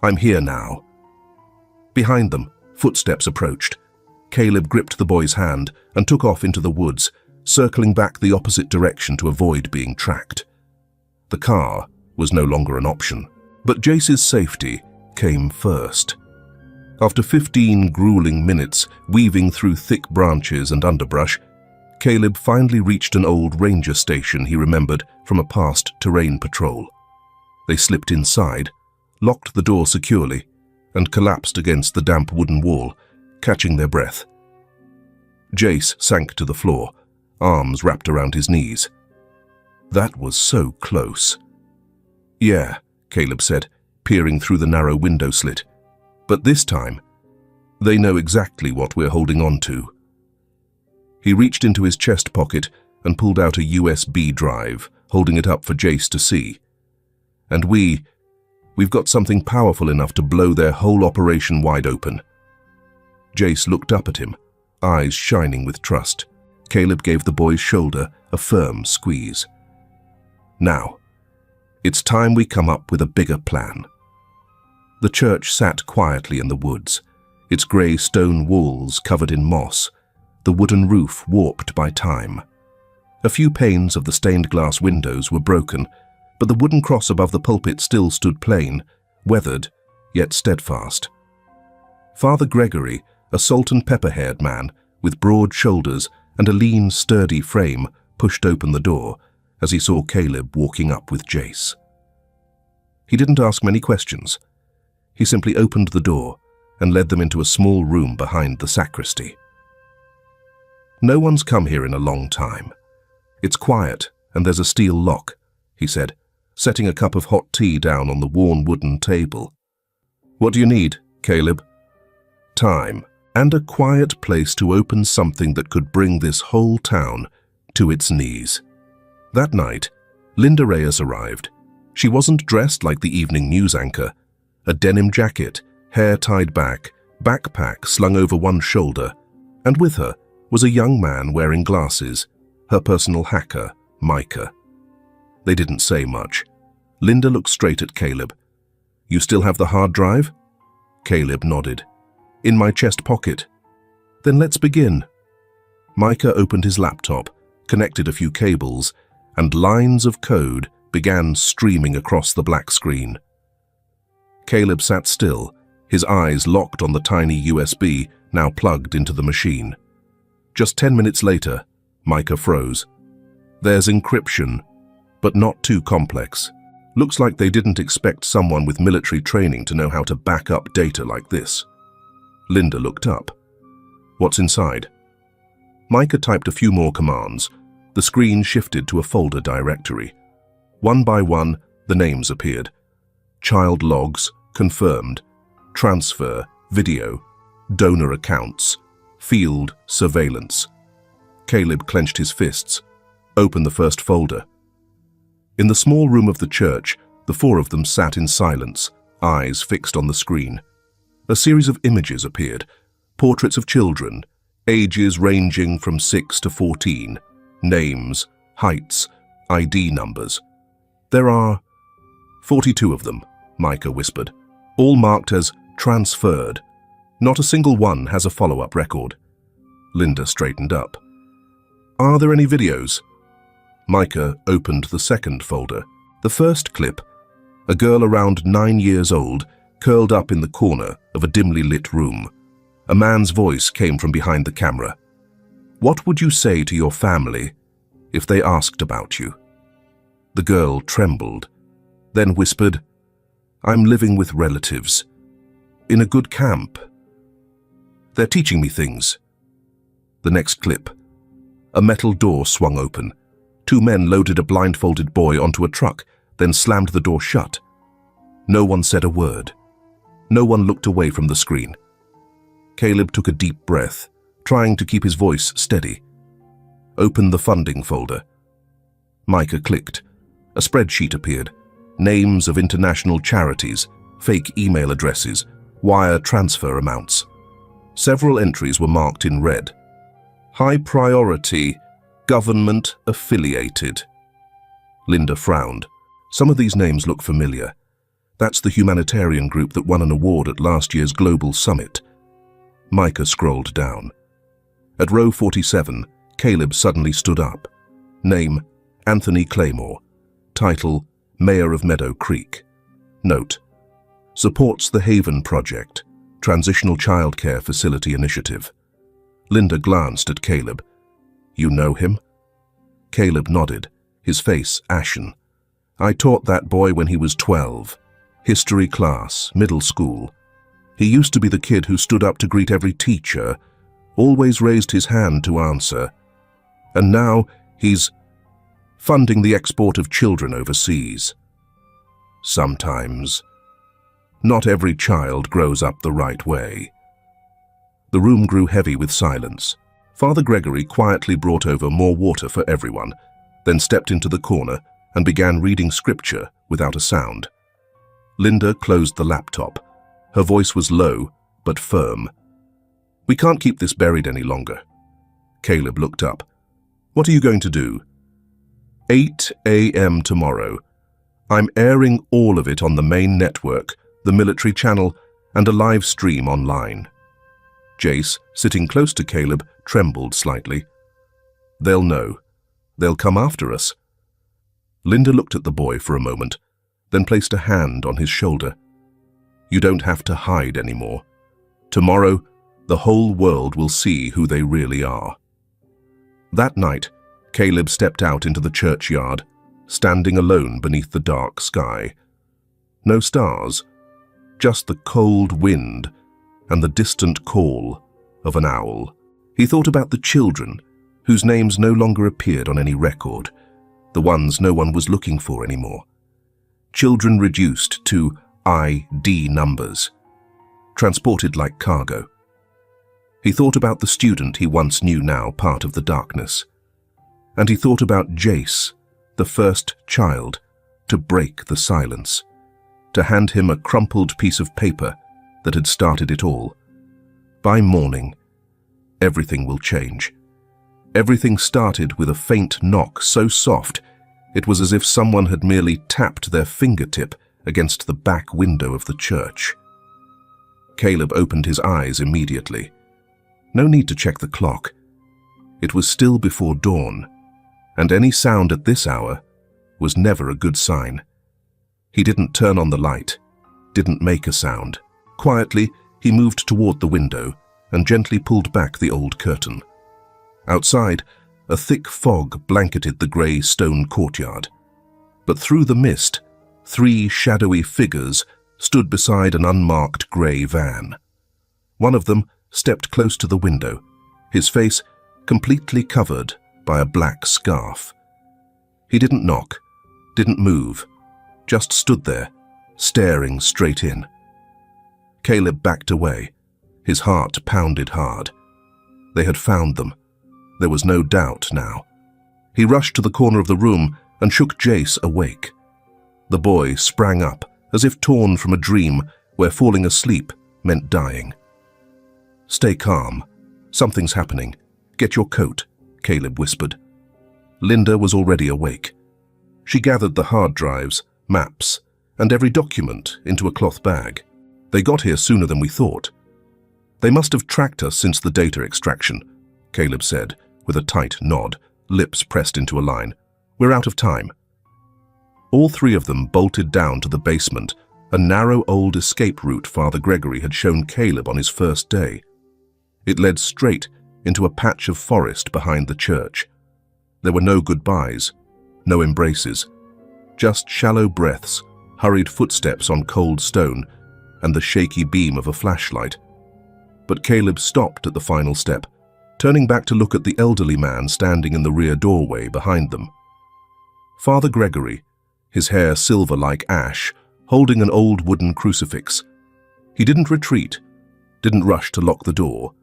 I'm here now." Behind them, footsteps approached. Caleb gripped the boy's hand and took off into the woods, circling back the opposite direction to avoid being tracked. The car was no longer an option, but Jace's safety came first. After 15 grueling minutes weaving through thick branches and underbrush, Caleb finally reached an old ranger station he remembered from a past terrain patrol. They slipped inside, locked the door securely, and collapsed against the damp wooden wall, catching their breath. Jace sank to the floor, arms wrapped around his knees. That was so close. "Yeah," Caleb said, peering through the narrow window slit. "But this time, they know exactly what we're holding on to." He reached into his chest pocket and pulled out a USB drive, holding it up for Jace to see. "And we've got something powerful enough to blow their whole operation wide open." Jace looked up at him, eyes shining with trust. Caleb gave the boy's shoulder a firm squeeze. "Now, it's time we come up with a bigger plan." The church sat quietly in the woods, its grey stone walls covered in moss, the wooden roof warped by time. A few panes of the stained glass windows were broken, but the wooden cross above the pulpit still stood plain, weathered, yet steadfast. Father Gregory, a salt-and-pepper-haired man with broad shoulders and a lean, sturdy frame, pushed open the door as he saw Caleb walking up with Jace. He didn't ask many questions. He simply opened the door and led them into a small room behind the sacristy. "No one's come here in a long time. It's quiet and there's a steel lock," he said, setting a cup of hot tea down on the worn wooden table. "What do you need, Caleb?" "Time, and a quiet place to open something that could bring this whole town to its knees." That night, Linda Reyes arrived. She wasn't dressed like the evening news anchor. A denim jacket, hair tied back, backpack slung over one shoulder, and with her was a young man wearing glasses, her personal hacker, Micah. They didn't say much. Linda looked straight at Caleb. "You still have the hard drive?" Caleb nodded. "In my chest pocket." "Then let's begin." Micah opened his laptop, connected a few cables, and lines of code began streaming across the black screen. Caleb sat still, his eyes locked on the tiny USB now plugged into the machine. Just 10 minutes later, Micah froze. "There's encryption, but not too complex. Looks like they didn't expect someone with military training to know how to back up data like this." Linda looked up. "What's inside?" Micah typed a few more commands. The screen shifted to a folder directory. One by one, the names appeared. Child logs, confirmed. Transfer, video. Donor accounts. Field, surveillance. Caleb clenched his fists. Opened the first folder. In the small room of the church, the four of them sat in silence, eyes fixed on the screen. A series of images appeared. Portraits of children, ages ranging from 6 to 14. Names, heights, ID numbers. "There are 42 of them," Micah whispered, "all marked as transferred. Not a single one has a follow-up record." Linda straightened up. "Are there any videos?" Micah opened the second folder. The first clip, a girl around 9 years old, curled up in the corner of a dimly lit room. A man's voice came from behind the camera. "What would you say to your family if they asked about you?" The girl trembled, then whispered, "I'm living with relatives. In a good camp. They're teaching me things." The next clip. A metal door swung open. 2 men loaded a blindfolded boy onto a truck, then slammed the door shut. No one said a word. No one looked away from the screen. Caleb took a deep breath, trying to keep his voice steady. "Open the funding folder." Micah clicked. A spreadsheet appeared. Names of international charities, fake email addresses, wire transfer amounts. Several entries were marked in red. "High priority, government affiliated." Linda frowned. Some of these names look familiar. That's the humanitarian group that won an award at last year's Global Summit. Micah scrolled down. At row 47, Caleb suddenly stood up. Name, Anthony Claymore. Title, Mayor of Meadow Creek. Note, supports the Haven Project, Transitional Childcare Facility Initiative. Linda glanced at Caleb. "You know him?" Caleb nodded, his face ashen. "I taught that boy when he was 12. History class, middle school. He used to be the kid who stood up to greet every teacher, always raised his hand to answer. And now he's funding the export of children overseas. Sometimes. Not every child grows up the right way." The room grew heavy with silence. Father Gregory quietly brought over more water for everyone, then stepped into the corner and began reading scripture without a sound. Linda closed the laptop. Her voice was low, but firm. "We can't keep this buried any longer." Caleb looked up. "What are you going to do?" 8 a.m. tomorrow. I'm airing all of it on the main network, the military channel, and a live stream online. Jace, sitting close to Caleb, trembled slightly. "They'll know. They'll come after us." Linda looked at the boy for a moment, then placed a hand on his shoulder. "You don't have to hide anymore. Tomorrow, the whole world will see who they really are." That night, Caleb stepped out into the churchyard, standing alone beneath the dark sky. No stars, just the cold wind and the distant call of an owl. He thought about the children, whose names no longer appeared on any record, the ones no one was looking for anymore. Children reduced to ID numbers, transported like cargo. He thought about the student he once knew, now part of the darkness. And he thought about Jace, the first child, to break the silence, to hand him a crumpled piece of paper that had started it all. By morning, everything will change. Everything started with a faint knock so soft it was as if someone had merely tapped their fingertip against the back window of the church. Caleb opened his eyes immediately. No need to check the clock. It was still before dawn, and any sound at this hour was never a good sign. He didn't turn on the light, didn't make a sound. Quietly, he moved toward the window and gently pulled back the old curtain. Outside, a thick fog blanketed the grey stone courtyard. But through the mist, 3 shadowy figures stood beside an unmarked grey van. One of them stepped close to the window, his face completely covered by a black scarf. He didn't knock, didn't move, just stood there, staring straight in. Caleb backed away. His heart pounded hard. They had found them. There was no doubt now. He rushed to the corner of the room and shook Jace awake. The boy sprang up, as if torn from a dream where falling asleep meant dying. "Stay calm. Something's happening. Get your coat," Caleb whispered. Linda was already awake. She gathered the hard drives, maps, and every document into a cloth bag. "They got here sooner than we thought." "They must have tracked us since the data extraction," Caleb said, with a tight nod, lips pressed into a line. "We're out of time." All 3 of them bolted down to the basement, a narrow old escape route Father Gregory had shown Caleb on his first day. It led straight into a patch of forest behind the church. There were no goodbyes, no embraces, just shallow breaths, hurried footsteps on cold stone, and the shaky beam of a flashlight. But Caleb stopped at the final step, turning back to look at the elderly man standing in the rear doorway behind them. Father Gregory, his hair silver like ash, holding an old wooden crucifix. He didn't retreat, didn't rush to lock the door.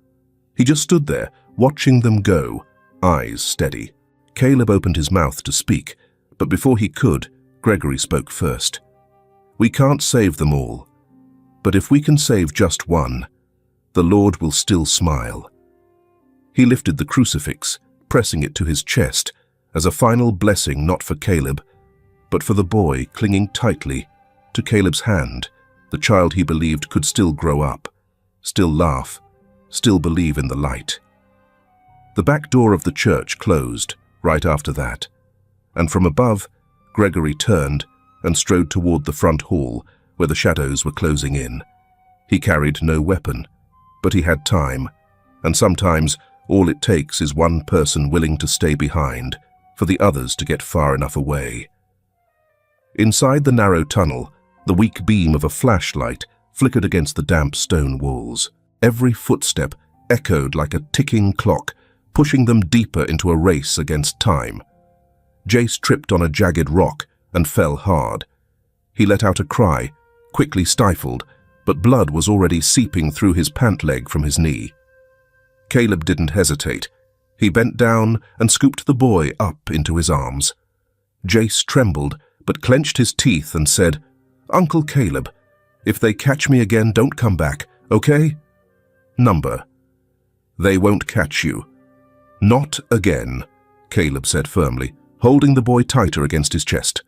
He just stood there, watching them go, eyes steady. Caleb opened his mouth to speak, but before he could, Gregory spoke first. "We can't save them all, but if we can save just one, the Lord will still smile." He lifted the crucifix, pressing it to his chest, as a final blessing not for Caleb, but for the boy clinging tightly to Caleb's hand, the child he believed could still grow up, still laugh, still believe in the light. The back door of the church closed right after that, and from above, Gregory turned and strode toward the front hall where the shadows were closing in. He carried no weapon, but he had time, and sometimes all it takes is one person willing to stay behind for the others to get far enough away. Inside the narrow tunnel, the weak beam of a flashlight flickered against the damp stone walls. Every footstep echoed like a ticking clock, pushing them deeper into a race against time. Jace tripped on a jagged rock and fell hard. He let out a cry, quickly stifled, but blood was already seeping through his pant leg from his knee. Caleb didn't hesitate. He bent down and scooped the boy up into his arms. Jace trembled, but clenched his teeth and said, "Uncle Caleb, if they catch me again, don't come back, okay?" "Number." "They won't catch you." "Not again," Caleb said firmly, holding the boy tighter against his chest.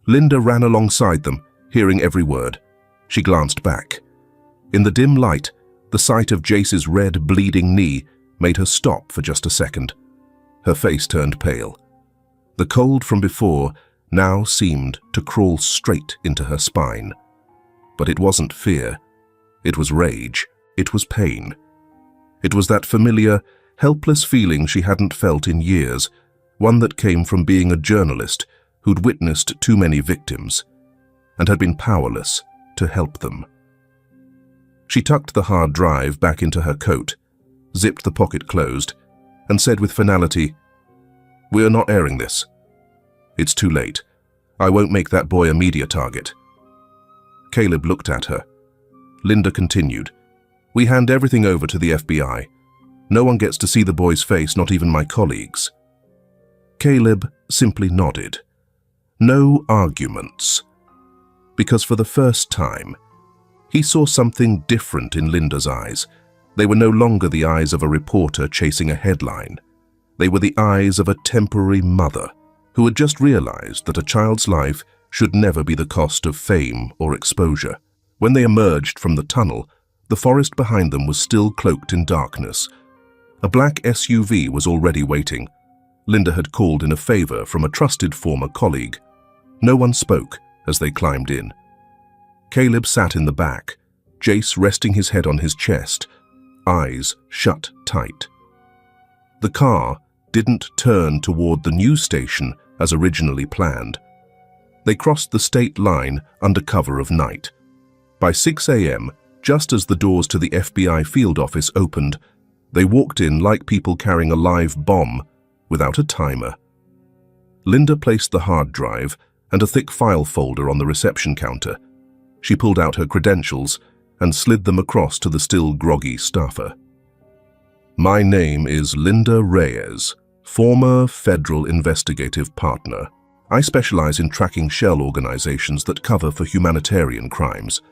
Linda ran alongside them, hearing every word. She glanced back. In the dim light, the sight of Jace's red, bleeding knee made her stop for just a second. Her face turned pale. The cold from before now seemed to crawl straight into her spine. But it wasn't fear. It was rage. It was pain. It was that familiar, helpless feeling she hadn't felt in years, one that came from being a journalist who'd witnessed too many victims and had been powerless to help them. She tucked the hard drive back into her coat, zipped the pocket closed, and said with finality, "We're not airing this. It's too late. I won't make that boy a media target." Caleb looked at her. Linda continued, "We hand everything over to the FBI. No one gets to see the boy's face, not even my colleagues." Caleb simply nodded. No arguments. Because for the first time, He saw something different in Linda's eyes. They were no longer the eyes of a reporter chasing a headline. They were the eyes of a temporary mother who had just realized that a child's life should never be the cost of fame or exposure. When they emerged from the tunnel, the forest behind them was still cloaked in darkness. A black SUV was already waiting. Linda had called in a favor from a trusted former colleague. No one spoke as they climbed in. Caleb sat in the back, Jace resting his head on his chest, eyes shut tight. The car didn't turn toward the news station as originally planned. They crossed the state line under cover of night. By 6 a.m., just as the doors to the FBI field office opened, they walked in like people carrying a live bomb without a timer. Linda placed the hard drive and a thick file folder on the reception counter. She pulled out her credentials and slid them across to the still groggy staffer. "My name is Linda Reyes, former federal investigative partner. I specialize in tracking shell organizations that cover for humanitarian crimes.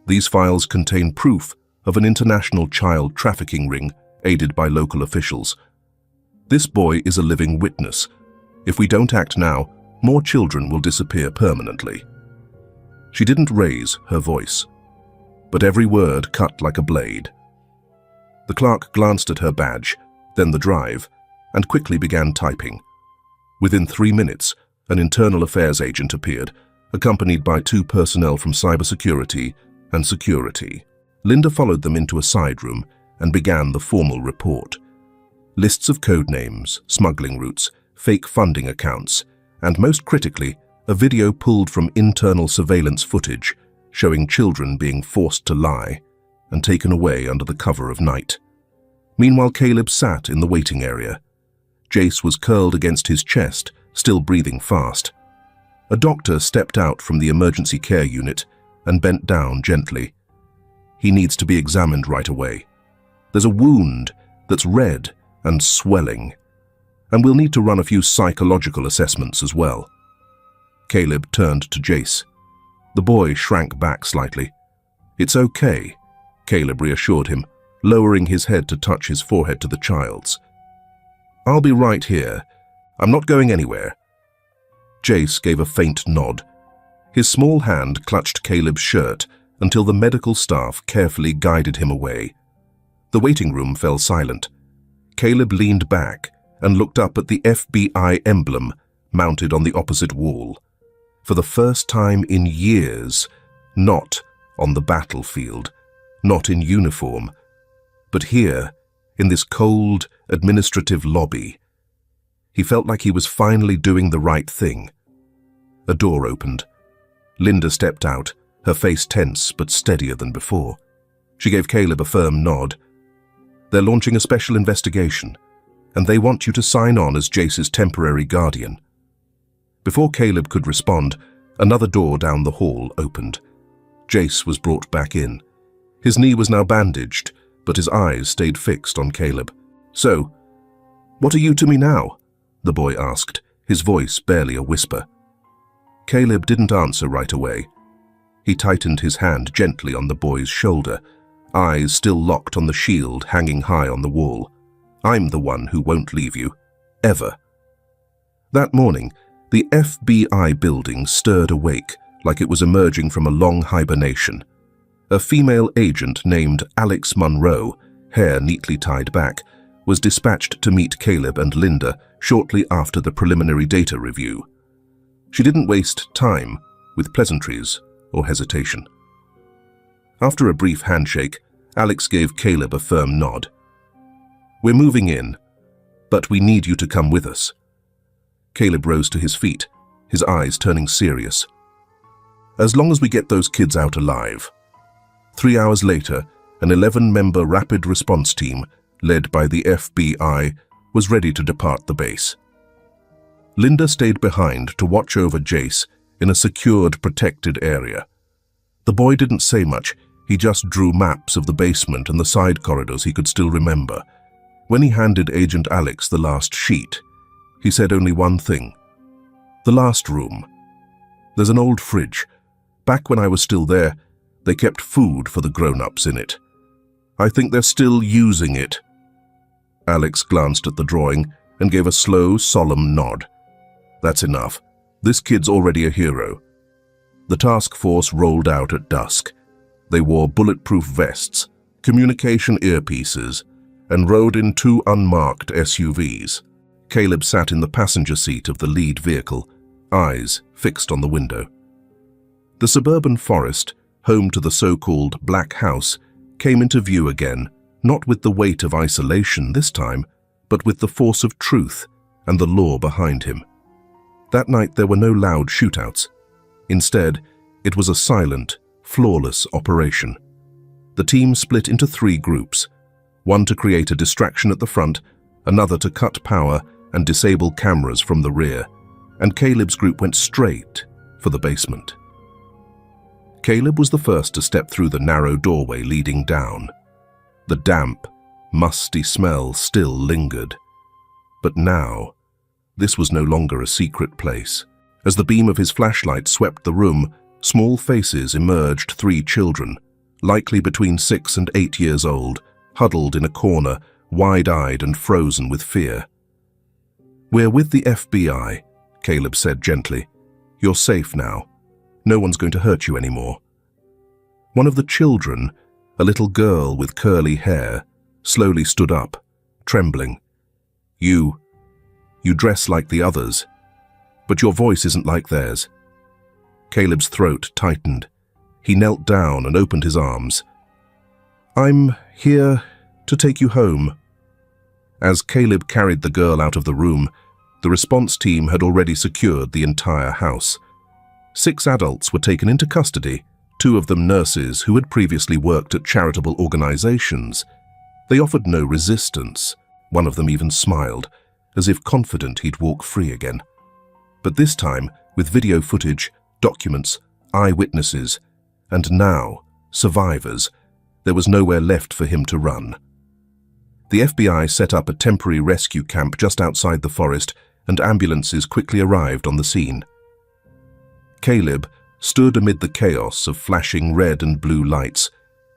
These files contain proof of an international child trafficking ring aided by local officials. This boy is a living witness. If we don't act now, more children will disappear permanently." She didn't raise her voice, but every word cut like a blade. The clerk glanced at her badge, then the drive, and quickly began typing. Within 3 minutes, an internal affairs agent appeared, accompanied by 2 personnel from cybersecurity and security. Linda followed them into a side room and began the formal report. Lists of code names, smuggling routes, fake funding accounts, and most critically, a video pulled from internal surveillance footage showing children being forced to lie and taken away under the cover of night. Meanwhile, Caleb sat in the waiting area. Jace was curled against his chest, still breathing fast. A doctor stepped out from the emergency care unit and bent down gently. "He needs to be examined right away. There's a wound that's red and swelling, and we'll need to run a few psychological assessments as well." Caleb turned to Jace. The boy shrank back slightly. "It's okay," Caleb reassured him, lowering his head to touch his forehead to the child's. "I'll be right here. I'm not going anywhere." Jace gave a faint nod. His small hand clutched Caleb's shirt until the medical staff carefully guided him away. The waiting room fell silent. Caleb leaned back and looked up at the FBI emblem mounted on the opposite wall. For the first time in years, not on the battlefield, not in uniform, but here, in this cold, administrative lobby. He felt like he was finally doing the right thing. A door opened. Linda stepped out, her face tense but steadier than before. She gave Caleb a firm nod. "They're launching a special investigation, and they want you to sign on as Jace's temporary guardian." Before Caleb could respond, another door down the hall opened. Jace was brought back in. His knee was now bandaged, but his eyes stayed fixed on Caleb. "So, what are you to me now?" the boy asked, his voice barely a whisper. Caleb didn't answer right away. He tightened his hand gently on the boy's shoulder, eyes still locked on the shield hanging high on the wall. "I'm the one who won't leave you. Ever." That morning, the FBI building stirred awake like it was emerging from a long hibernation. A female agent named Alex Monroe, hair neatly tied back, was dispatched to meet Caleb and Linda shortly after the preliminary data review. She didn't waste time with pleasantries or hesitation. After a brief handshake, Alex gave Caleb a firm nod. "We're moving in, but we need you to come with us." Caleb rose to his feet, his eyes turning serious. "As long as we get those kids out alive." 3 hours later, an 11-member rapid response team, led by the FBI, was ready to depart the base. Linda stayed behind to watch over Jace in a secured, protected area. The boy didn't say much. He just drew maps of the basement and the side corridors he could still remember. When he handed Agent Alex the last sheet, he said only one thing. "The last room. There's an old fridge. Back when I was still there, They kept food for the grown-ups in it. I think they're still using it. Alex glanced at the drawing and gave a slow, solemn nod. That's enough. This kid's already a hero. The task force rolled out at dusk. They wore bulletproof vests, communication earpieces, and rode in 2 unmarked SUVs. Caleb sat in the passenger seat of the lead vehicle, eyes fixed on the window. The suburban forest, home to the so-called Black House, came into view again, not with the weight of isolation this time, but with the force of truth and the law behind him. That night there were no loud shootouts. Instead, it was a silent, flawless operation. The team split into 3 groups, one to create a distraction at the front, another to cut power and disable cameras from the rear, and Caleb's group went straight for the basement. Caleb was the first to step through the narrow doorway leading down. The damp, musty smell still lingered. But now, this was no longer a secret place. As the beam of his flashlight swept the room, small faces emerged, 3 children, likely between 6 and 8 years old, huddled in a corner, wide-eyed and frozen with fear. "We're with the FBI," Caleb said gently. "You're safe now. No one's going to hurt you anymore." One of the children, a little girl with curly hair, slowly stood up, trembling. You dress like the others, but your voice isn't like theirs." Caleb's throat tightened. He knelt down and opened his arms. "I'm here to take you home." As Caleb carried the girl out of the room, the response team had already secured the entire house. 6 adults were taken into custody, 2 of them nurses who had previously worked at charitable organizations. They offered no resistance. One of them even smiled, as if confident he'd walk free again. But this time, with video footage, documents, eyewitnesses, and now, survivors, there was nowhere left for him to run. The FBI set up a temporary rescue camp just outside the forest, and ambulances quickly arrived on the scene. Caleb stood amid the chaos of flashing red and blue lights,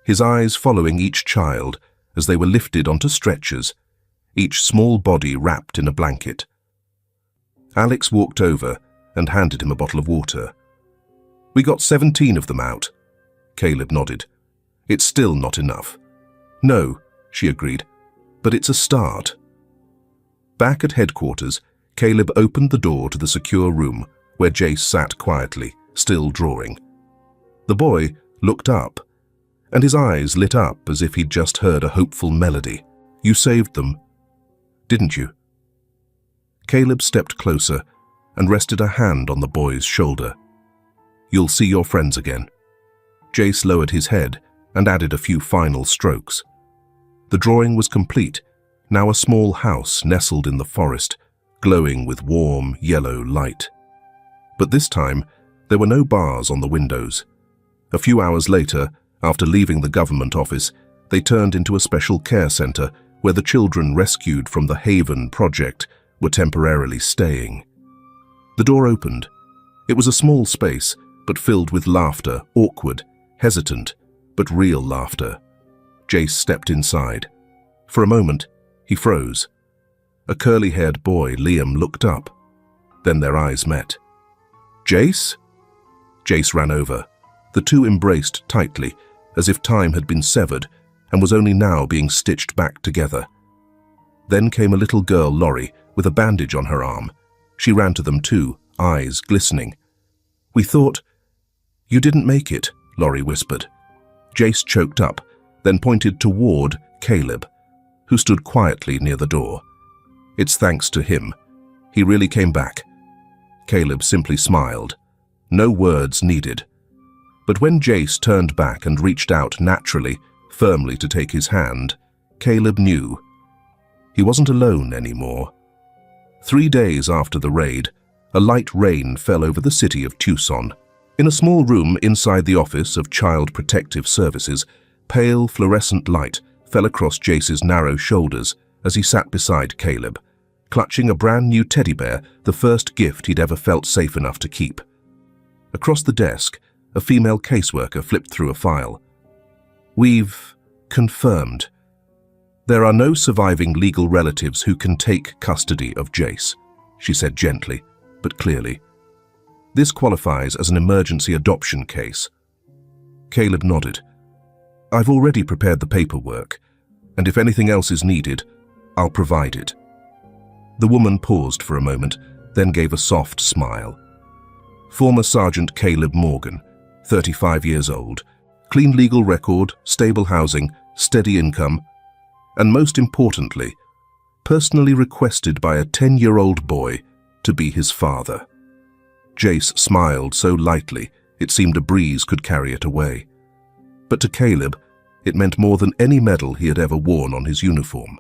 his eyes following each child as they were lifted onto stretchers, each small body wrapped in a blanket. Alex walked over and handed him a bottle of water. "We got 17 of them out." Caleb nodded. "It's still not enough." "No," she agreed, "but it's a start." Back at headquarters, Caleb opened the door to the secure room where Jace sat quietly, still drawing. The boy looked up, and his eyes lit up as if he'd just heard a hopeful melody. "You saved them, didn't you?" Caleb stepped closer and rested a hand on the boy's shoulder. "You'll see your friends again." Jace lowered his head and added a few final strokes. The drawing was complete, now a small house nestled in the forest, glowing with warm, yellow light. But this time, there were no bars on the windows. A few hours later, after leaving the government office, they turned into a special care center where the children rescued from the Haven Project were temporarily staying. The door opened. It was a small space, but filled with laughter, awkward, hesitant, but real laughter. Jace stepped inside. For a moment, he froze. A curly-haired boy, Liam, looked up. Then their eyes met. "Jace?" Jace ran over. The two embraced tightly, as if time had been severed and was only now being stitched back together. Then came a little girl, Laurie, with a bandage on her arm. She ran to them too, eyes glistening. "We thought—" "You didn't make it," Laurie whispered. Jace choked up, then pointed toward Caleb, who stood quietly near the door. "It's thanks to him. He really came back." Caleb simply smiled. No words needed. But when Jace turned back and reached out naturally, firmly to take his hand, Caleb knew. He wasn't alone anymore. 3 days after the raid, a light rain fell over the city of Tucson. In a small room inside the Office of Child Protective Services, pale fluorescent light fell across Jace's narrow shoulders as he sat beside Caleb, clutching a brand new teddy bear, the first gift he'd ever felt safe enough to keep. Across the desk, a female caseworker flipped through a file. "We've confirmed. There are no surviving legal relatives who can take custody of Jace," she said gently, but clearly. "This qualifies as an emergency adoption case." Caleb nodded. "I've already prepared the paperwork, and if anything else is needed, I'll provide it." The woman paused for a moment, then gave a soft smile. Former Sergeant Caleb Morgan, 35 years old, clean legal record, stable housing, steady income, and most importantly, personally requested by a 10-year-old boy to be his father. Jace smiled so lightly it seemed a breeze could carry it away. But to Caleb, it meant more than any medal he had ever worn on his uniform.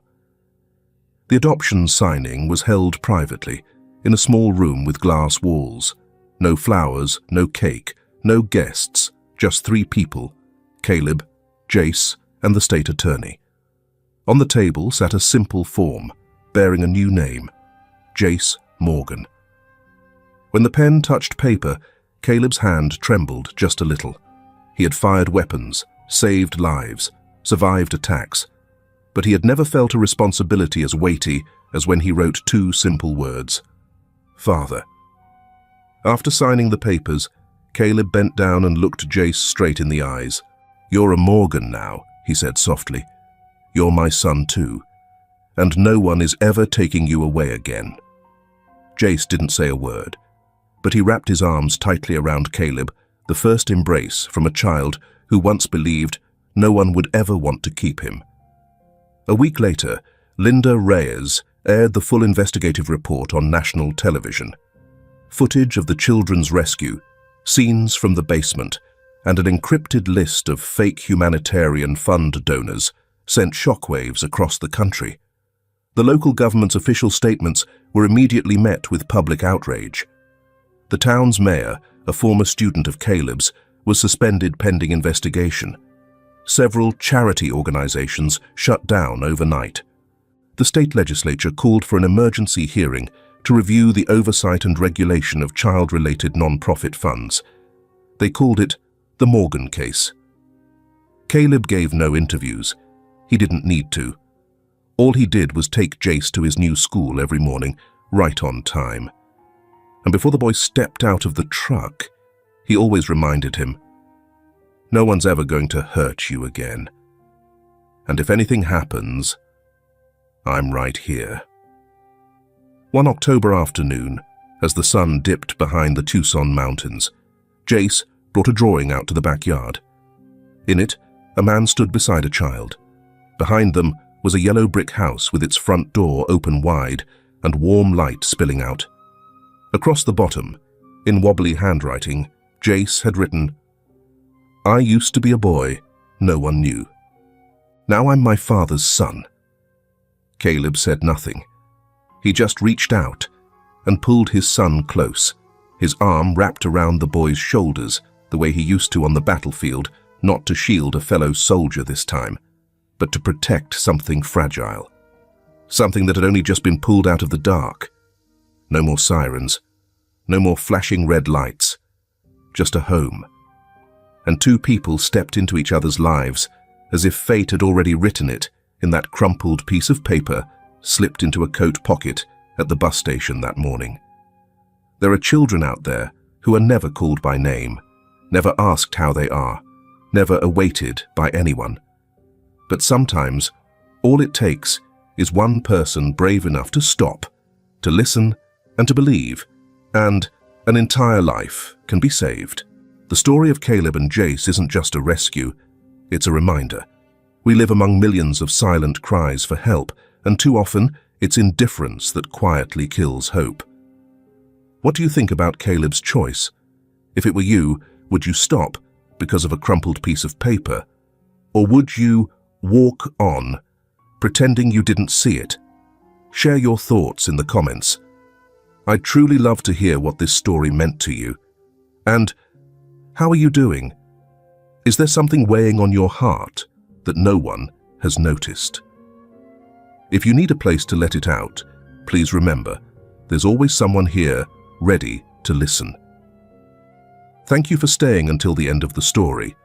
The adoption signing was held privately, in a small room with glass walls. No flowers, no cake, no guests, just 3 people, Caleb, Jace, and the state attorney. On the table sat a simple form, bearing a new name, Jace Morgan. When the pen touched paper, Caleb's hand trembled just a little. He had fired weapons, saved lives, survived attacks, but he had never felt a responsibility as weighty as when he wrote 2 simple words, Father. After signing the papers, Caleb bent down and looked Jace straight in the eyes. "You're a Morgan now," he said softly. "You're my son too, and no one is ever taking you away again." Jace didn't say a word, but he wrapped his arms tightly around Caleb, the first embrace from a child who once believed no one would ever want to keep him. A week later, Linda Reyes aired the full investigative report on national television. Footage of the children's rescue, scenes from the basement, and an encrypted list of fake humanitarian fund donors sent shockwaves across the country. The local government's official statements were immediately met with public outrage. The town's mayor, a former student of Caleb's, was suspended pending investigation. Several charity organizations shut down overnight. The state legislature called for an emergency hearing to review the oversight and regulation of child-related non-profit funds. They called it the Morgan case. Caleb gave no interviews. He didn't need to. All he did was take Jace to his new school every morning, right on time. And before the boy stepped out of the truck, he always reminded him, "No one's ever going to hurt you again. And if anything happens, I'm right here." One October afternoon, as the sun dipped behind the Tucson mountains, Jace brought a drawing out to the backyard. In it, a man stood beside a child. Behind them was a yellow brick house with its front door open wide and warm light spilling out. Across the bottom, in wobbly handwriting, Jace had written, "I used to be a boy no one knew. Now I'm my father's son." Caleb said nothing. He just reached out and pulled his son close, his arm wrapped around the boy's shoulders the way he used to on the battlefield, not to shield a fellow soldier this time, but to protect something fragile. Something that had only just been pulled out of the dark. No more sirens, no more flashing red lights, just a home. And 2 people stepped into each other's lives as if fate had already written it in that crumpled piece of paper slipped into a coat pocket at the bus station that morning. There are children out there who are never called by name, never asked how they are, never awaited by anyone. But sometimes, all it takes is one person brave enough to stop, to listen, and to believe, and an entire life can be saved. The story of Caleb and Jace isn't just a rescue, it's a reminder. We live among millions of silent cries for help, and too often it's indifference that quietly kills hope. What do you think about Caleb's choice? If it were you, would you stop because of a crumpled piece of paper? Or would you walk on, pretending you didn't see it? Share your thoughts in the comments. I'd truly love to hear what this story meant to you. And how are you doing? Is there something weighing on your heart that no one has noticed? If you need a place to let it out, please remember, there's always someone here ready to listen. Thank you for staying until the end of the story.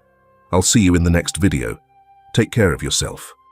I'll see you in the next video. Take care of yourself.